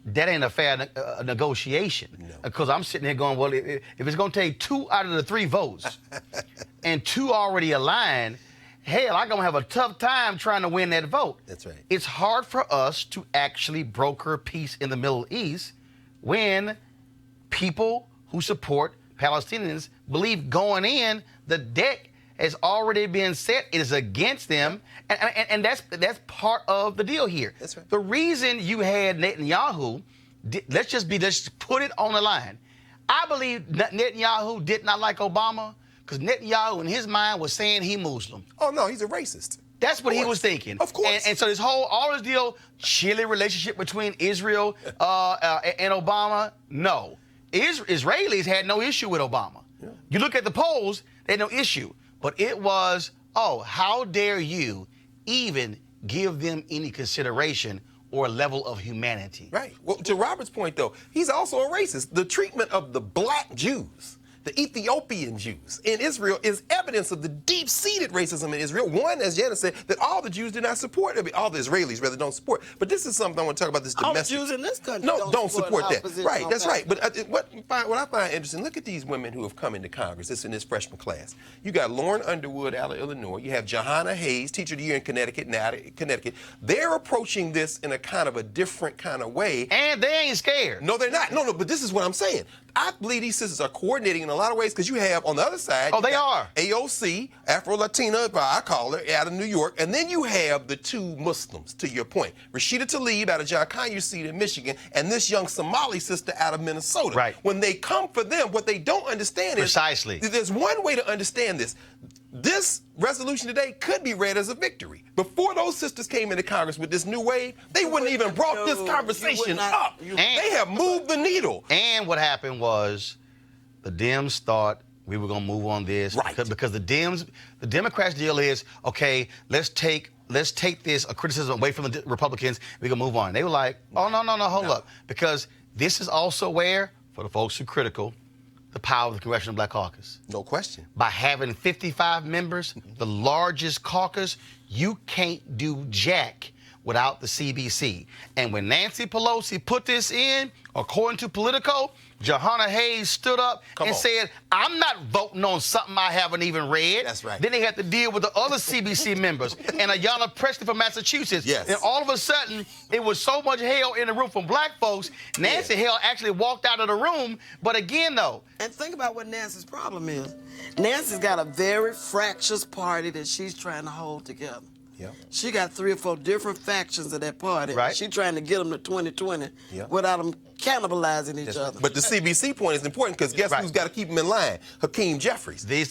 that ain't a fair negotiation. Because I'm sitting there going, well, if it's going to take 2 out of the 3 votes and 2 already aligned, hell, I'm going to have a tough time trying to win that vote. That's right. It's hard for us to actually broker peace in the Middle East when people who support Palestinians believe going in, the deck has already been set. It is against them. And that's part of the deal here. That's right. The reason you had Netanyahu, let's put it on the line. I believe Netanyahu did not like Obama because Netanyahu in his mind was saying he Muslim. Oh, no, he's a racist. That's what he was thinking. Of course. And so all this deal, chilly relationship between Israel and Obama, no. Israelis had no issue with Obama. Yeah. You look at the polls, they had no issue. But it was, how dare you even give them any consideration or level of humanity. Right. Well, to Robert's point, though, he's also a racist. The treatment of the black Jews, the Ethiopian Jews in Israel, is evidence of the deep-seated racism in Israel. One, as Janice said, that all the Jews do not support. I mean, all the Israelis, rather, don't support. But this is something I want to talk about, this domestic. All the Jews in this country don't support that. Right, that's right. But what I find interesting, look at these women who have come into Congress. This in this freshman class. You got Lauren Underwood out of Illinois. You have Johanna Hayes, Teacher of the Year in Connecticut, now out of Connecticut. They're approaching this in a kind of a different kind of way. And they ain't scared. No, they're not. No, but this is what I'm saying. I believe these sisters are coordinating in a lot of ways, because you have on the other side. Oh, they are. AOC, Afro-Latina, I call her, out of New York. And then you have the two Muslims, to your point. Rashida Tlaib out of John Conyers seat in Michigan, and this young Somali sister out of Minnesota. Right. When they come for them, what they don't understand Precisely. is there's one way to understand this. This resolution today could be read as a victory. Before those sisters came into Congress with this new wave, they wouldn't even brought this conversation up. They have moved the needle. And what happened was the Dems thought we were going to move on this. Right. Because the Democrats' deal is, okay, let's take this criticism away from the Republicans. We're going to move on. They were like, oh, no, hold up. Because this is also where, for the folks who are critical, the power of the Congressional Black Caucus. No question. By having 55 members, the largest caucus, you can't do jack without the CBC. And when Nancy Pelosi put this in, according to Politico, Johanna Hayes stood up and said, I'm not voting on something I haven't even read. That's right. Then they had to deal with the other CBC members and Ayanna Pressley from Massachusetts. Yes. And all of a sudden, it was so much hell in the room from black folks, Nancy Hale actually walked out of the room. But again, though. And think about what Nancy's problem is. Nancy's got a very fractious party that she's trying to hold together. Yep. She got 3 or 4 different factions of that party. Right. She's trying to get them to 2020 Yep. without them cannibalizing each other. But the CBC point is important, because guess who's got to keep them in line? Hakeem Jeffries. The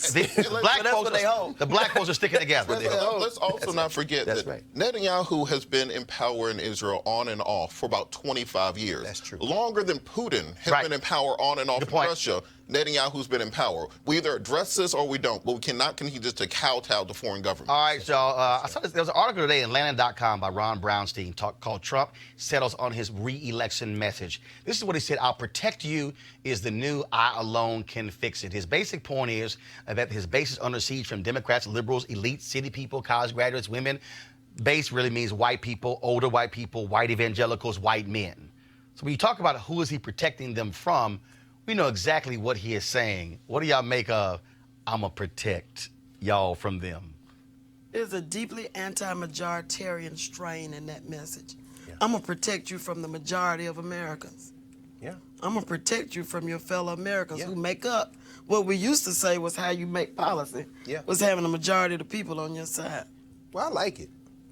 black folks are sticking together. Let's also not forget that Netanyahu has been in power in Israel on and off for about 25 years. That's true. Longer than Putin has been in power on and off in Russia. Netanyahu's been in power. We either address this or we don't, but we cannot continue just to kowtow to foreign governments. All right, so I saw there was an article today in Landon.com by Ron Brownstein called Trump Settles on His Reelection Message. This is what he said: I'll protect you is the new I alone can fix it. His basic point is that his base is under siege from Democrats, liberals, elite, city people, college graduates, women. Base really means white people, older white people, white evangelicals, white men. So when you talk about who is he protecting them from, we know exactly what he is saying. What do y'all make of, I'm going to protect y'all from them? There's a deeply anti-majoritarian strain in that message. Yeah. I'm going to protect you from the majority of Americans. Yeah. I'm going to protect you from your fellow Americans who make up what we used to say was how you make policy, was having a majority of the people on your side. Well, I like it.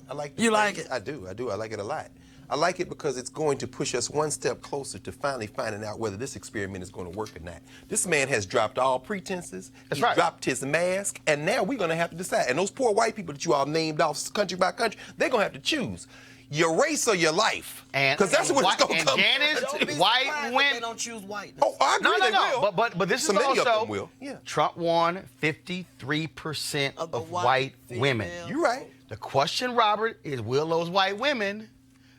I like it. You like it? I do. I like it a lot. I like it because it's going to push us one step closer to finally finding out whether this experiment is going to work or not. This man has dropped all pretenses. He's dropped his mask, and now we're going to have to decide. And those poor white people that you all named off country by country, they're going to have to choose your race or your life. Because that's what it's going to come to. And white women. They don't choose whiteness. Oh, I agree. They will. But this is many also, of them will. Yeah. Trump won 53% of white women. You're right. The question, Robert, is will those white women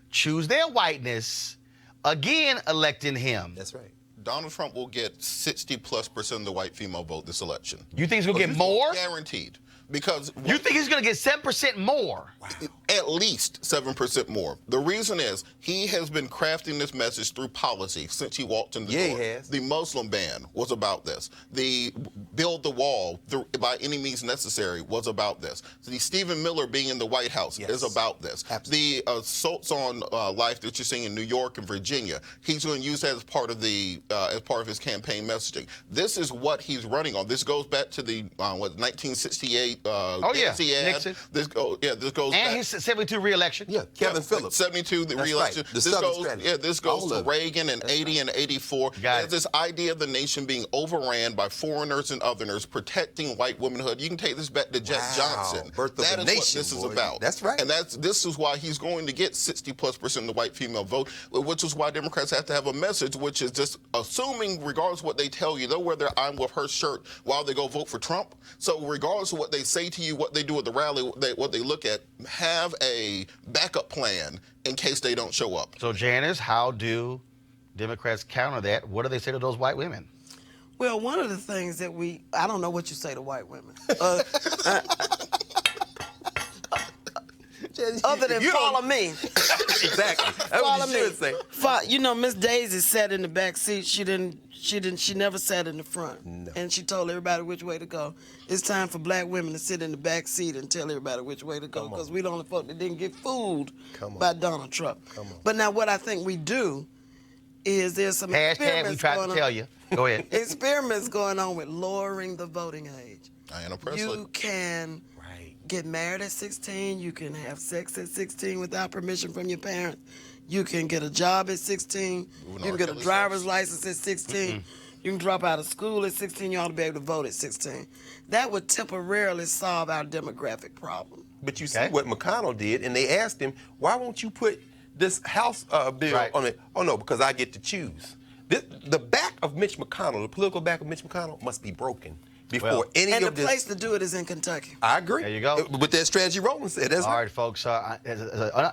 choose their whiteness, again electing him? That's right. Donald Trump will get 60+% of the white female vote this election. You think he's going to get more? Guaranteed. Because you think he's going to get 7% more? Wow. At least 7% more. The reason is he has been crafting this message through policy since he walked in the door. He has. The Muslim ban was about this. The build the wall by any means necessary was about this. The Stephen Miller being in the White House is about this. Absolutely. The assaults on life that you're seeing in New York and Virginia, he's going to use that as part of his campaign messaging. This is what he's running on. This goes back to the 1968. Nixon. This goes and back. his 72 re-election. Yeah, Kevin Phillips. 72, the re-election. Right. This goes to Reagan and 80 and 84. There's this idea of the nation being overran by foreigners and others, protecting white womanhood. You can take this back to Jess Johnson. Birth of that the is nation, what this is boy. about. That's right. And this is why he's going to get 60+% of the white female vote, which is why Democrats have to have a message, which is just assuming, regardless of what they tell you, they'll wear their I'm with her shirt while they go vote for Trump. So regardless of what they say to you, what they do at the rally, what they look at, have a backup plan in case they don't show up. So, Janice, how do Democrats counter that? What do they say to those white women? Well, one of the things that I don't know what you say to white women. Other than follow me. Exactly. That's what you should say. You know, Miss Daisy sat in the back seat. She never sat in the front. No. And she told everybody which way to go. It's time for black women to sit in the back seat and tell everybody which way to go, because we the only folk that didn't get fooled by Donald Trump. But now what I think we do is there's some hashtag we tried to tell you. Go ahead. Experiments going on with lowering the voting age. Diana Presley. You can get married at 16. You can have sex at 16 without permission from your parents. You can get a job at 16. You can get a driver's license at 16. You can drop out of school at 16. You ought to be able to vote at 16. That would temporarily solve our demographic problem. But you see what McConnell did, and they asked him, why won't you put this House bill on it? Oh, no, because I get to choose. The back of Mitch McConnell, the political back of Mitch McConnell, must be broken before any of this. And the place to do it is in Kentucky. I agree. There you go. With that strategy Roland said. That's all right, folks. An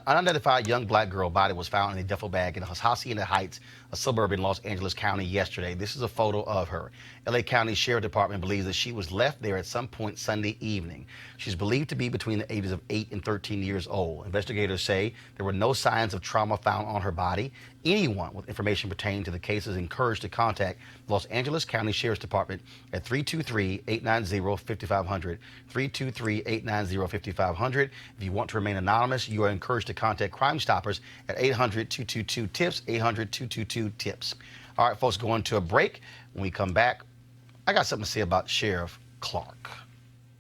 unidentified young black girl body was found in a duffel bag in Hacienda Heights, a suburb in Los Angeles County yesterday. This is a photo of her. LA County Sheriff Department believes that she was left there at some point Sunday evening. She's believed to be between the ages of 8 and 13 years old. Investigators say there were no signs of trauma found on her body. Anyone with information pertaining to the case is encouraged to contact Los Angeles County Sheriff's Department at 323-890-5500, 323-890-5500. If you want to remain anonymous, you are encouraged to contact Crime Stoppers at 800-222-TIPS, 800-222-TIPS. All right, folks, going to a break. When we come back, I got something to say about Sheriff Clark.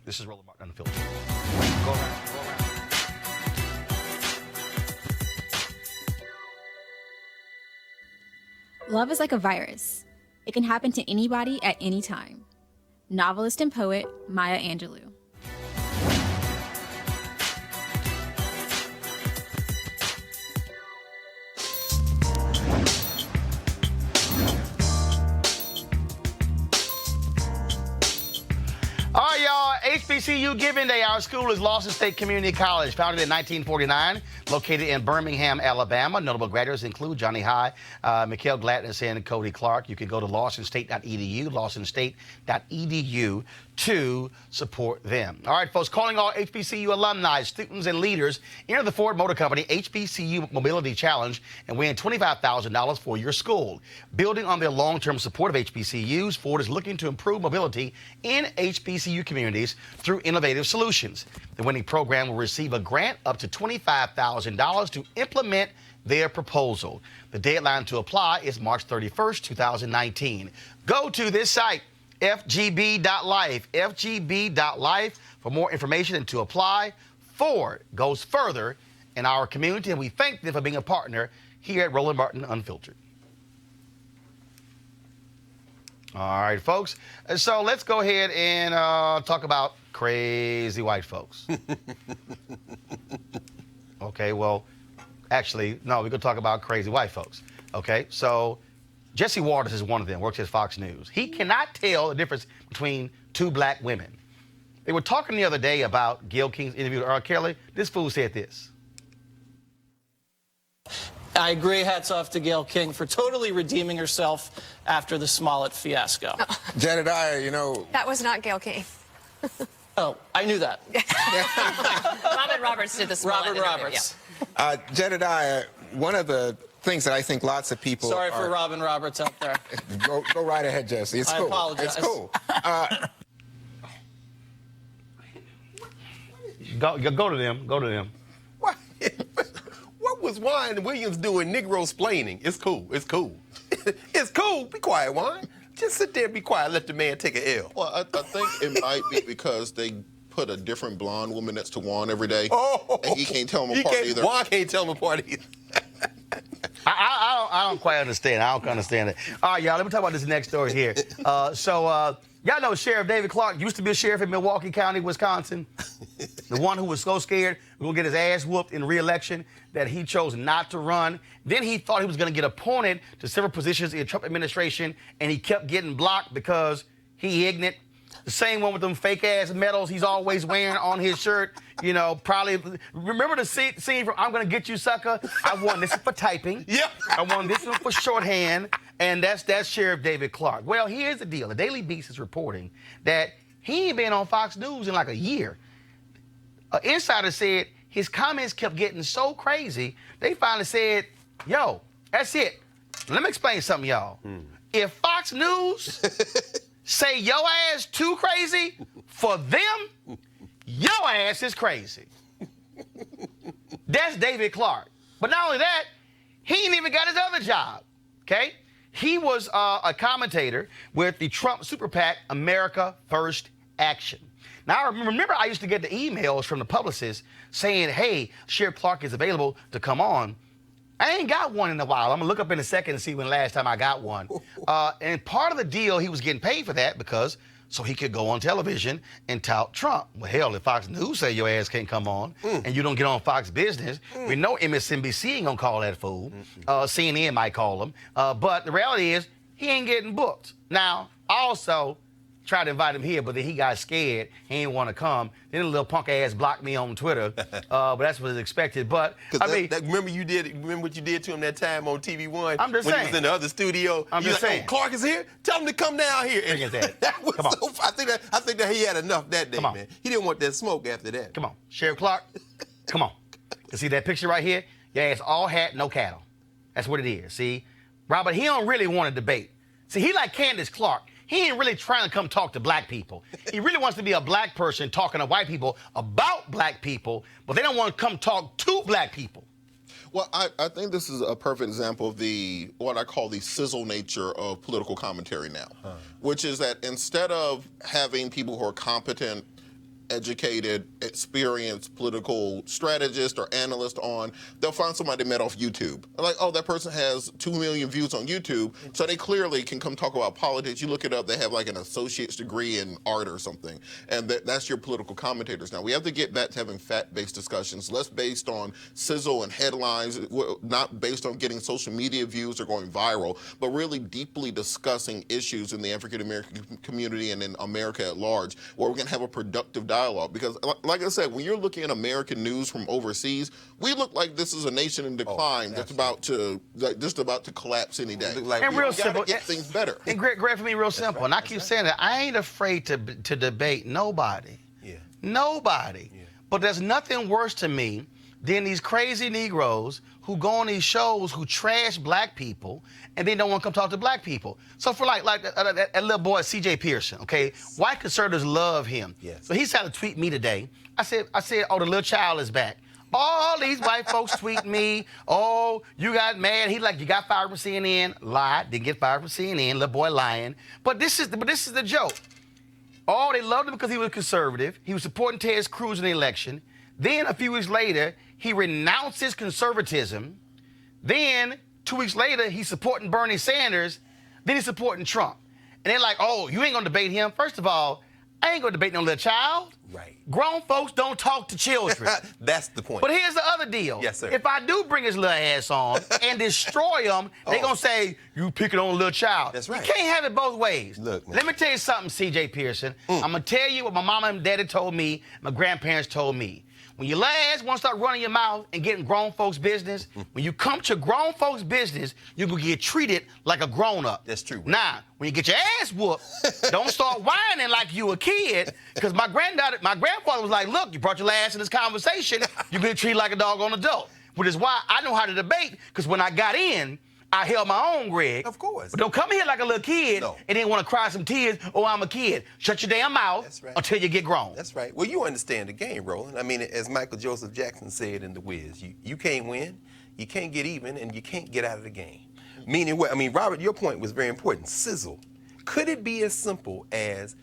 This is Roland Martin Unfiltered. Go around. Love is like a virus. It can happen to anybody at any time. Novelist and poet Maya Angelou. All right, y'all. HBC-You Giving Day. Our school is Lawson State Community College, founded in 1949, located in Birmingham, Alabama. Notable graduates include Johnny High, Mikhail Gladness, and Cody Clark. You can go to lawsonstate.edu, lawsonstate.edu, to support them. All right, folks, calling all HBCU alumni, students, and leaders, enter the Ford Motor Company HBCU Mobility Challenge and win $25,000 for your school. Building on their long-term support of HBCUs, Ford is looking to improve mobility in HBCU communities through innovative solutions. The winning program will receive a grant up to $25,000 to implement their proposal. The deadline to apply is March 31st, 2019. Go to this site, FGB.Life, FGB.Life, for more information and to apply. Ford goes further in our community, and we thank them for being a partner here at Roland Martin Unfiltered. All right, folks. So let's go ahead and talk about crazy white folks. Okay, well, actually, no, we're going to talk about crazy white folks. Okay, so Jesse Waters is one of them, works at Fox News. He cannot tell the difference between two black women. They were talking the other day about Gayle King's interview with R. Kelly. This fool said this. I agree, hats off to Gayle King for totally redeeming herself after the Smollett fiasco. Oh. Jedediah, you know... That was not Gayle King. Oh, I knew that. Robin Roberts did the Smollett Robin Roberts. Yeah. Jedediah, one of the things that I think lots of people Sorry for Robin Roberts out there. Go right ahead, Jesse. It's cool. I apologize. It's cool. Go to them. Go to them. What? What was Wine Williams doing Negro-splaining? It's cool. It's cool. It's cool. Be quiet, Wine. Just sit there and be quiet. Let the man take an L. Well, I think it might be because they put a different blonde woman next to Juan every day. Oh, and he can't tell them apart either. Juan can't tell them apart either. I don't quite understand. I don't understand it. All right, y'all, let me talk about this next story here. Y'all know Sheriff David Clark used to be a sheriff in Milwaukee County, Wisconsin. The one who was so scared we were going to get his ass whooped in re-election that he chose not to run. Then he thought he was going to get appointed to several positions in the Trump administration, and he kept getting blocked because he ignorant. The same one with them fake-ass medals he's always wearing on his shirt. You know, probably, remember the scene from I'm Gonna Get You, Sucker? I won this one for typing. Yep. I won this one for shorthand, and that's Sheriff David Clark. Well, here's the deal. The Daily Beast is reporting that he ain't been on Fox News in like a year. An insider said his comments kept getting so crazy, they finally said, yo, that's it. Let me explain something, y'all. If Fox News say your ass too crazy, for them, your ass is crazy. That's David Clark. But not only that, he ain't even got his other job, okay? He was a commentator with the Trump super PAC, America First Action. Now, remember I used to get the emails from the publicists saying, hey, Sheriff Clark is available to come on. I ain't got one in a while. I'm going to look up in a second and see when last time I got one. And part of the deal, he was getting paid for that because so he could go on television and tout Trump. Well, hell, if Fox News say your ass can't come on and you don't get on Fox Business, we know MSNBC ain't going to call that fool. CNN might call him. But the reality is he ain't getting booked. Now, also, tried to invite him here, but then he got scared. He didn't want to come. Then a little punk ass blocked me on Twitter. But that's what was expected. But I mean, remember what you did to him that time on TV One? I'm just when saying. he was in the other studio. I'm just saying. Oh, Clark is here. Tell him to come down here. Look at that. That was Come on. so. I think that he had enough that day, Come on. man. He didn't want that smoke after that. Come on, Sheriff Clark. Come on. You see that picture right here? Your ass all hat, no cattle. That's what it is. See, Robert, he don't really want to debate. See, he like Candace Clark. He ain't really trying to come talk to black people. He really wants to be a black person talking to white people about black people, but they don't want to come talk to black people. Well, I think this is a perfect example of what I call the sizzle nature of political commentary now, which is that instead of having people who are competent, educated, experienced political strategist or analyst on, they'll find somebody they met off YouTube. Like, oh, that person has 2 million views on YouTube, so they clearly can come talk about politics. You look it up, they have like an associate's degree in art or something, and that's your political commentators. Now, we have to get back to having fact-based discussions, less based on sizzle and headlines, not based on getting social media views or going viral, but really deeply discussing issues in the African-American community and in America at large, where we can have a productive dialogue. Because, like I said, when you're looking at American news from overseas, we look like this is a nation in decline that's about to collapse any day. And real simple, get things better. And Greg, for me, real simple. Right, and I keep saying that I ain't afraid to debate nobody. Yeah. Nobody. Yeah. But there's nothing worse to me than these crazy Negroes who go on these shows who trash black people and they don't want to come talk to black people. So for like that little boy, C.J. Pearson, okay? White conservatives love him. Yes. So he tried to tweet me today. I said, oh, the little child is back. All these white folks tweet me, oh, you got mad. He like, you got fired from CNN. Lied, didn't get fired from CNN, little boy lying. But this is the joke. Oh, they loved him because he was conservative. He was supporting Ted Cruz in the election. Then a few weeks later, he renounced his conservatism. Then 2 weeks later, he's supporting Bernie Sanders. Then he's supporting Trump. And they're like, oh, you ain't gonna debate him. First of all, I ain't gonna debate no little child. Right. Grown folks don't talk to children. That's the point. But here's the other deal. Yes, sir. If I do bring his little ass on and destroy him, they gonna say, you picking on a little child. That's right. You can't have it both ways. Look, man. Let me tell you something, C.J. Pearson. I'm gonna tell you what my mama and daddy told me, my grandparents told me. When your little ass want to start running your mouth and getting grown folks' business, when you come to grown folks' business, you can get treated like a grown-up. That's true. Now, when you get your ass whooped, don't start whining like you a kid, because my grandfather was like, look, you brought your ass in this conversation, you get treated like a doggone adult. Which is why I know how to debate, because when I got in, I held my own, Greg. Of course. But don't come here like a little kid and then want to cry some tears, oh, I'm a kid. Shut your damn mouth until you get grown. That's right. Well, you understand the game, Roland. I mean, as Michael Joseph Jackson said in The Wiz, you can't win, you can't get even, and you can't get out of the game. Meaning what? I mean, Robert, your point was very important. Sizzle. Could it be as simple as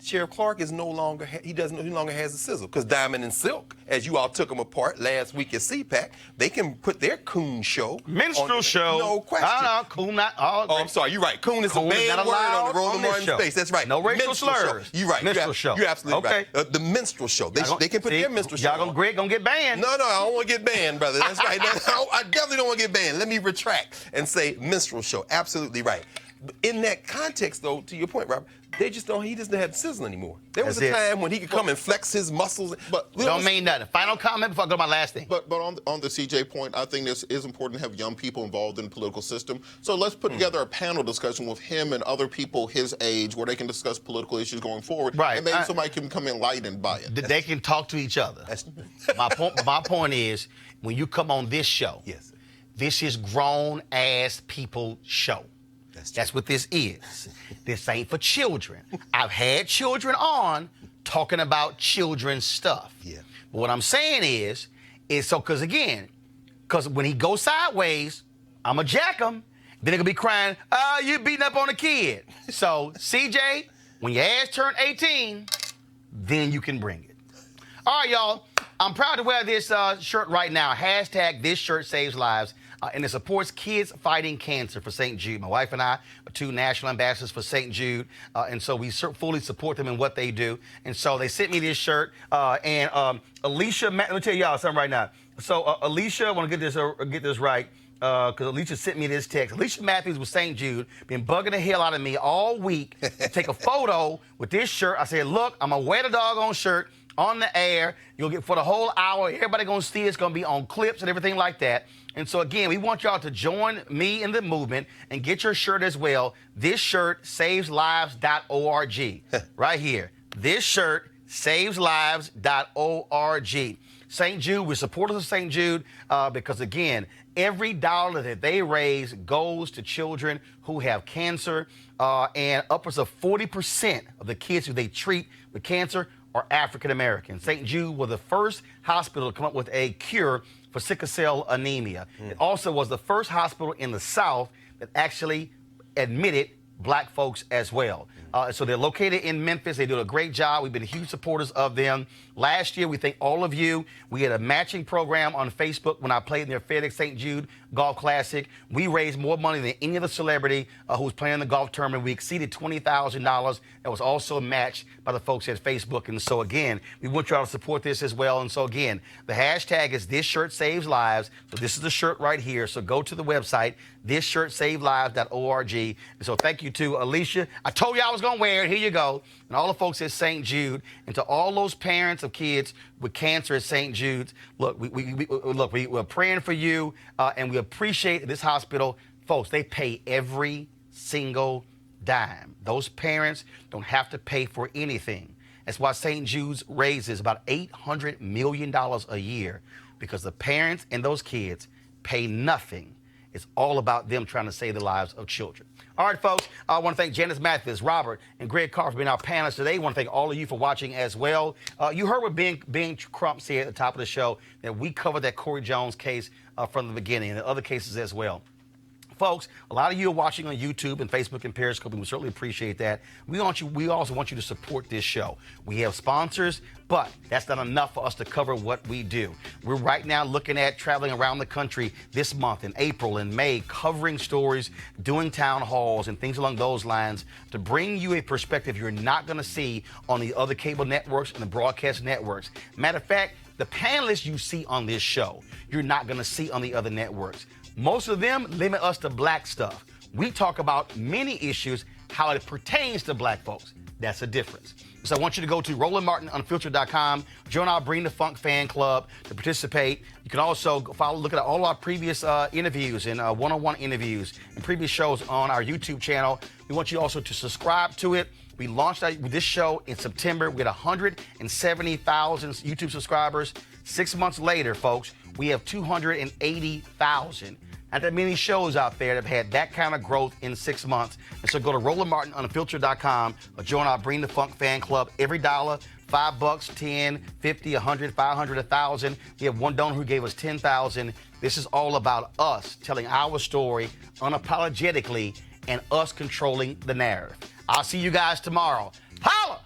Sheriff Clark is no longer has a sizzle, because Diamond and Silk, as you all took them apart last week at CPAC, they can put their coon show. Minstrel show. No question. Coon not all. Oh, I'm sorry. You're right. Coon is a bad word on the Roland Martin space. That's right. No racial slurs. You're right. Minstrel show. You're absolutely right. The minstrel show. They can put their minstrel show. Y'all gonna get banned. No, I don't want to get banned, brother. That's right. I definitely don't want to get banned. Let me retract and say minstrel show. Absolutely right. In that context, though, to your point, Robert, They just don't. He doesn't have the sizzle anymore. There was That's a it. time when he could come and flex his muscles. But Don't mean nothing. Final comment before I go to my last thing. But on the CJ point, I think this is important to have young people involved in the political system. So let's put together a panel discussion with him and other people his age where they can discuss political issues going forward. Right. And maybe somebody can become enlightened by it. They can talk to each other. My point is, when you come on this show, this is grown-ass people show. That's what this is. This ain't for children. I've had children on talking about children's stuff. Yeah. But what I'm saying is so, because when he goes sideways, I'm going to jack him. Then they're going to be crying, you beating up on a kid. So, CJ, when your ass turn 18, then you can bring it. All right, y'all. I'm proud to wear this shirt right now. Hashtag this shirt saves lives. And it supports kids fighting cancer for St. Jude. My wife and I are 2 national ambassadors for St. Jude, and so we fully support them in what they do. And so they sent me this shirt. And Alicia, let me tell y'all something right now. So Alicia, I want to get this right, because Alicia sent me this text. Alicia Matthews with St. Jude been bugging the hell out of me all week to take a photo with this shirt. I said, look, I'm gonna wear the doggone shirt on the air. You'll get for the whole hour. Everybody gonna see it. It's gonna be on clips and everything like that. And so again, we want y'all to join me in the movement and get your shirt as well. This shirt saveslives.org. Right here. This shirt saveslives.org. St. Jude, we're supporters of St. Jude because again, every dollar that they raise goes to children who have cancer, and upwards of 40% of the kids who they treat with cancer are African American. St. Jude was the first hospital to come up with a cure for sickle cell anemia. It also was the first hospital in the South that actually admitted black folks as well. So they're located in Memphis. They do a great job. We've been huge supporters of them. Last year, we thank all of you. We had a matching program on Facebook when I played in their FedEx St. Jude Golf Classic. We raised more money than any other celebrity who was playing in the golf tournament. We exceeded $20,000. That was also matched by the folks at Facebook. And so, again, we want you all to support this as well. And so, again, the hashtag is This Shirt Saves Lives. So this is the shirt right here. So go to the website, thisshirtsaveslives.org. And so thank you to Alicia. I told you I was going to wear it. Here you go. And all the folks at St. Jude, and to all those parents of kids with cancer at St. Jude's, look, we're praying for you, and we appreciate this hospital. Folks, they pay every single dime. Those parents don't have to pay for anything. That's why St. Jude's raises about $800 million a year, because the parents and those kids pay nothing. It's all about them trying to save the lives of children. All right, folks, I want to thank Janice Mathis, Robert, and Greg Carr for being our panelists today. I want to thank all of you for watching as well. You heard what Ben Crump said at the top of the show, that we covered that Cory Jones case from the beginning, and the other cases as well. Folks, a lot of you are watching on YouTube and Facebook and Periscope, and we certainly appreciate that. We also want you to support this show. We have sponsors, but that's not enough for us to cover what we do. We're right now looking at traveling around the country this month, in April and May, covering stories, doing town halls and things along those lines to bring you a perspective you're not going to see on the other cable networks and the broadcast networks. Matter of fact, the panelists you see on this show, you're not going to see on the other networks. Most of them limit us to black stuff. We talk about many issues, how it pertains to black folks. That's a difference. So I want you to go to RolandMartinUnfiltered.com, join our Bring the Funk fan club to participate. You can also look at all our previous interviews and one-on-one interviews and previous shows on our YouTube channel. We want you also to subscribe to it. We launched this show in September with 170,000 YouTube subscribers. 6 months later, folks, we have 280,000. Not that many shows out there that have had that kind of growth in 6 months. And so go to RolandMartinUnfiltered.com or join our Bring the Funk fan club. Every dollar, $5, $10, $50, $100, $500, $1,000. We have one donor who gave us $10,000. This is all about us telling our story unapologetically and us controlling the narrative. I'll see you guys tomorrow. Holla!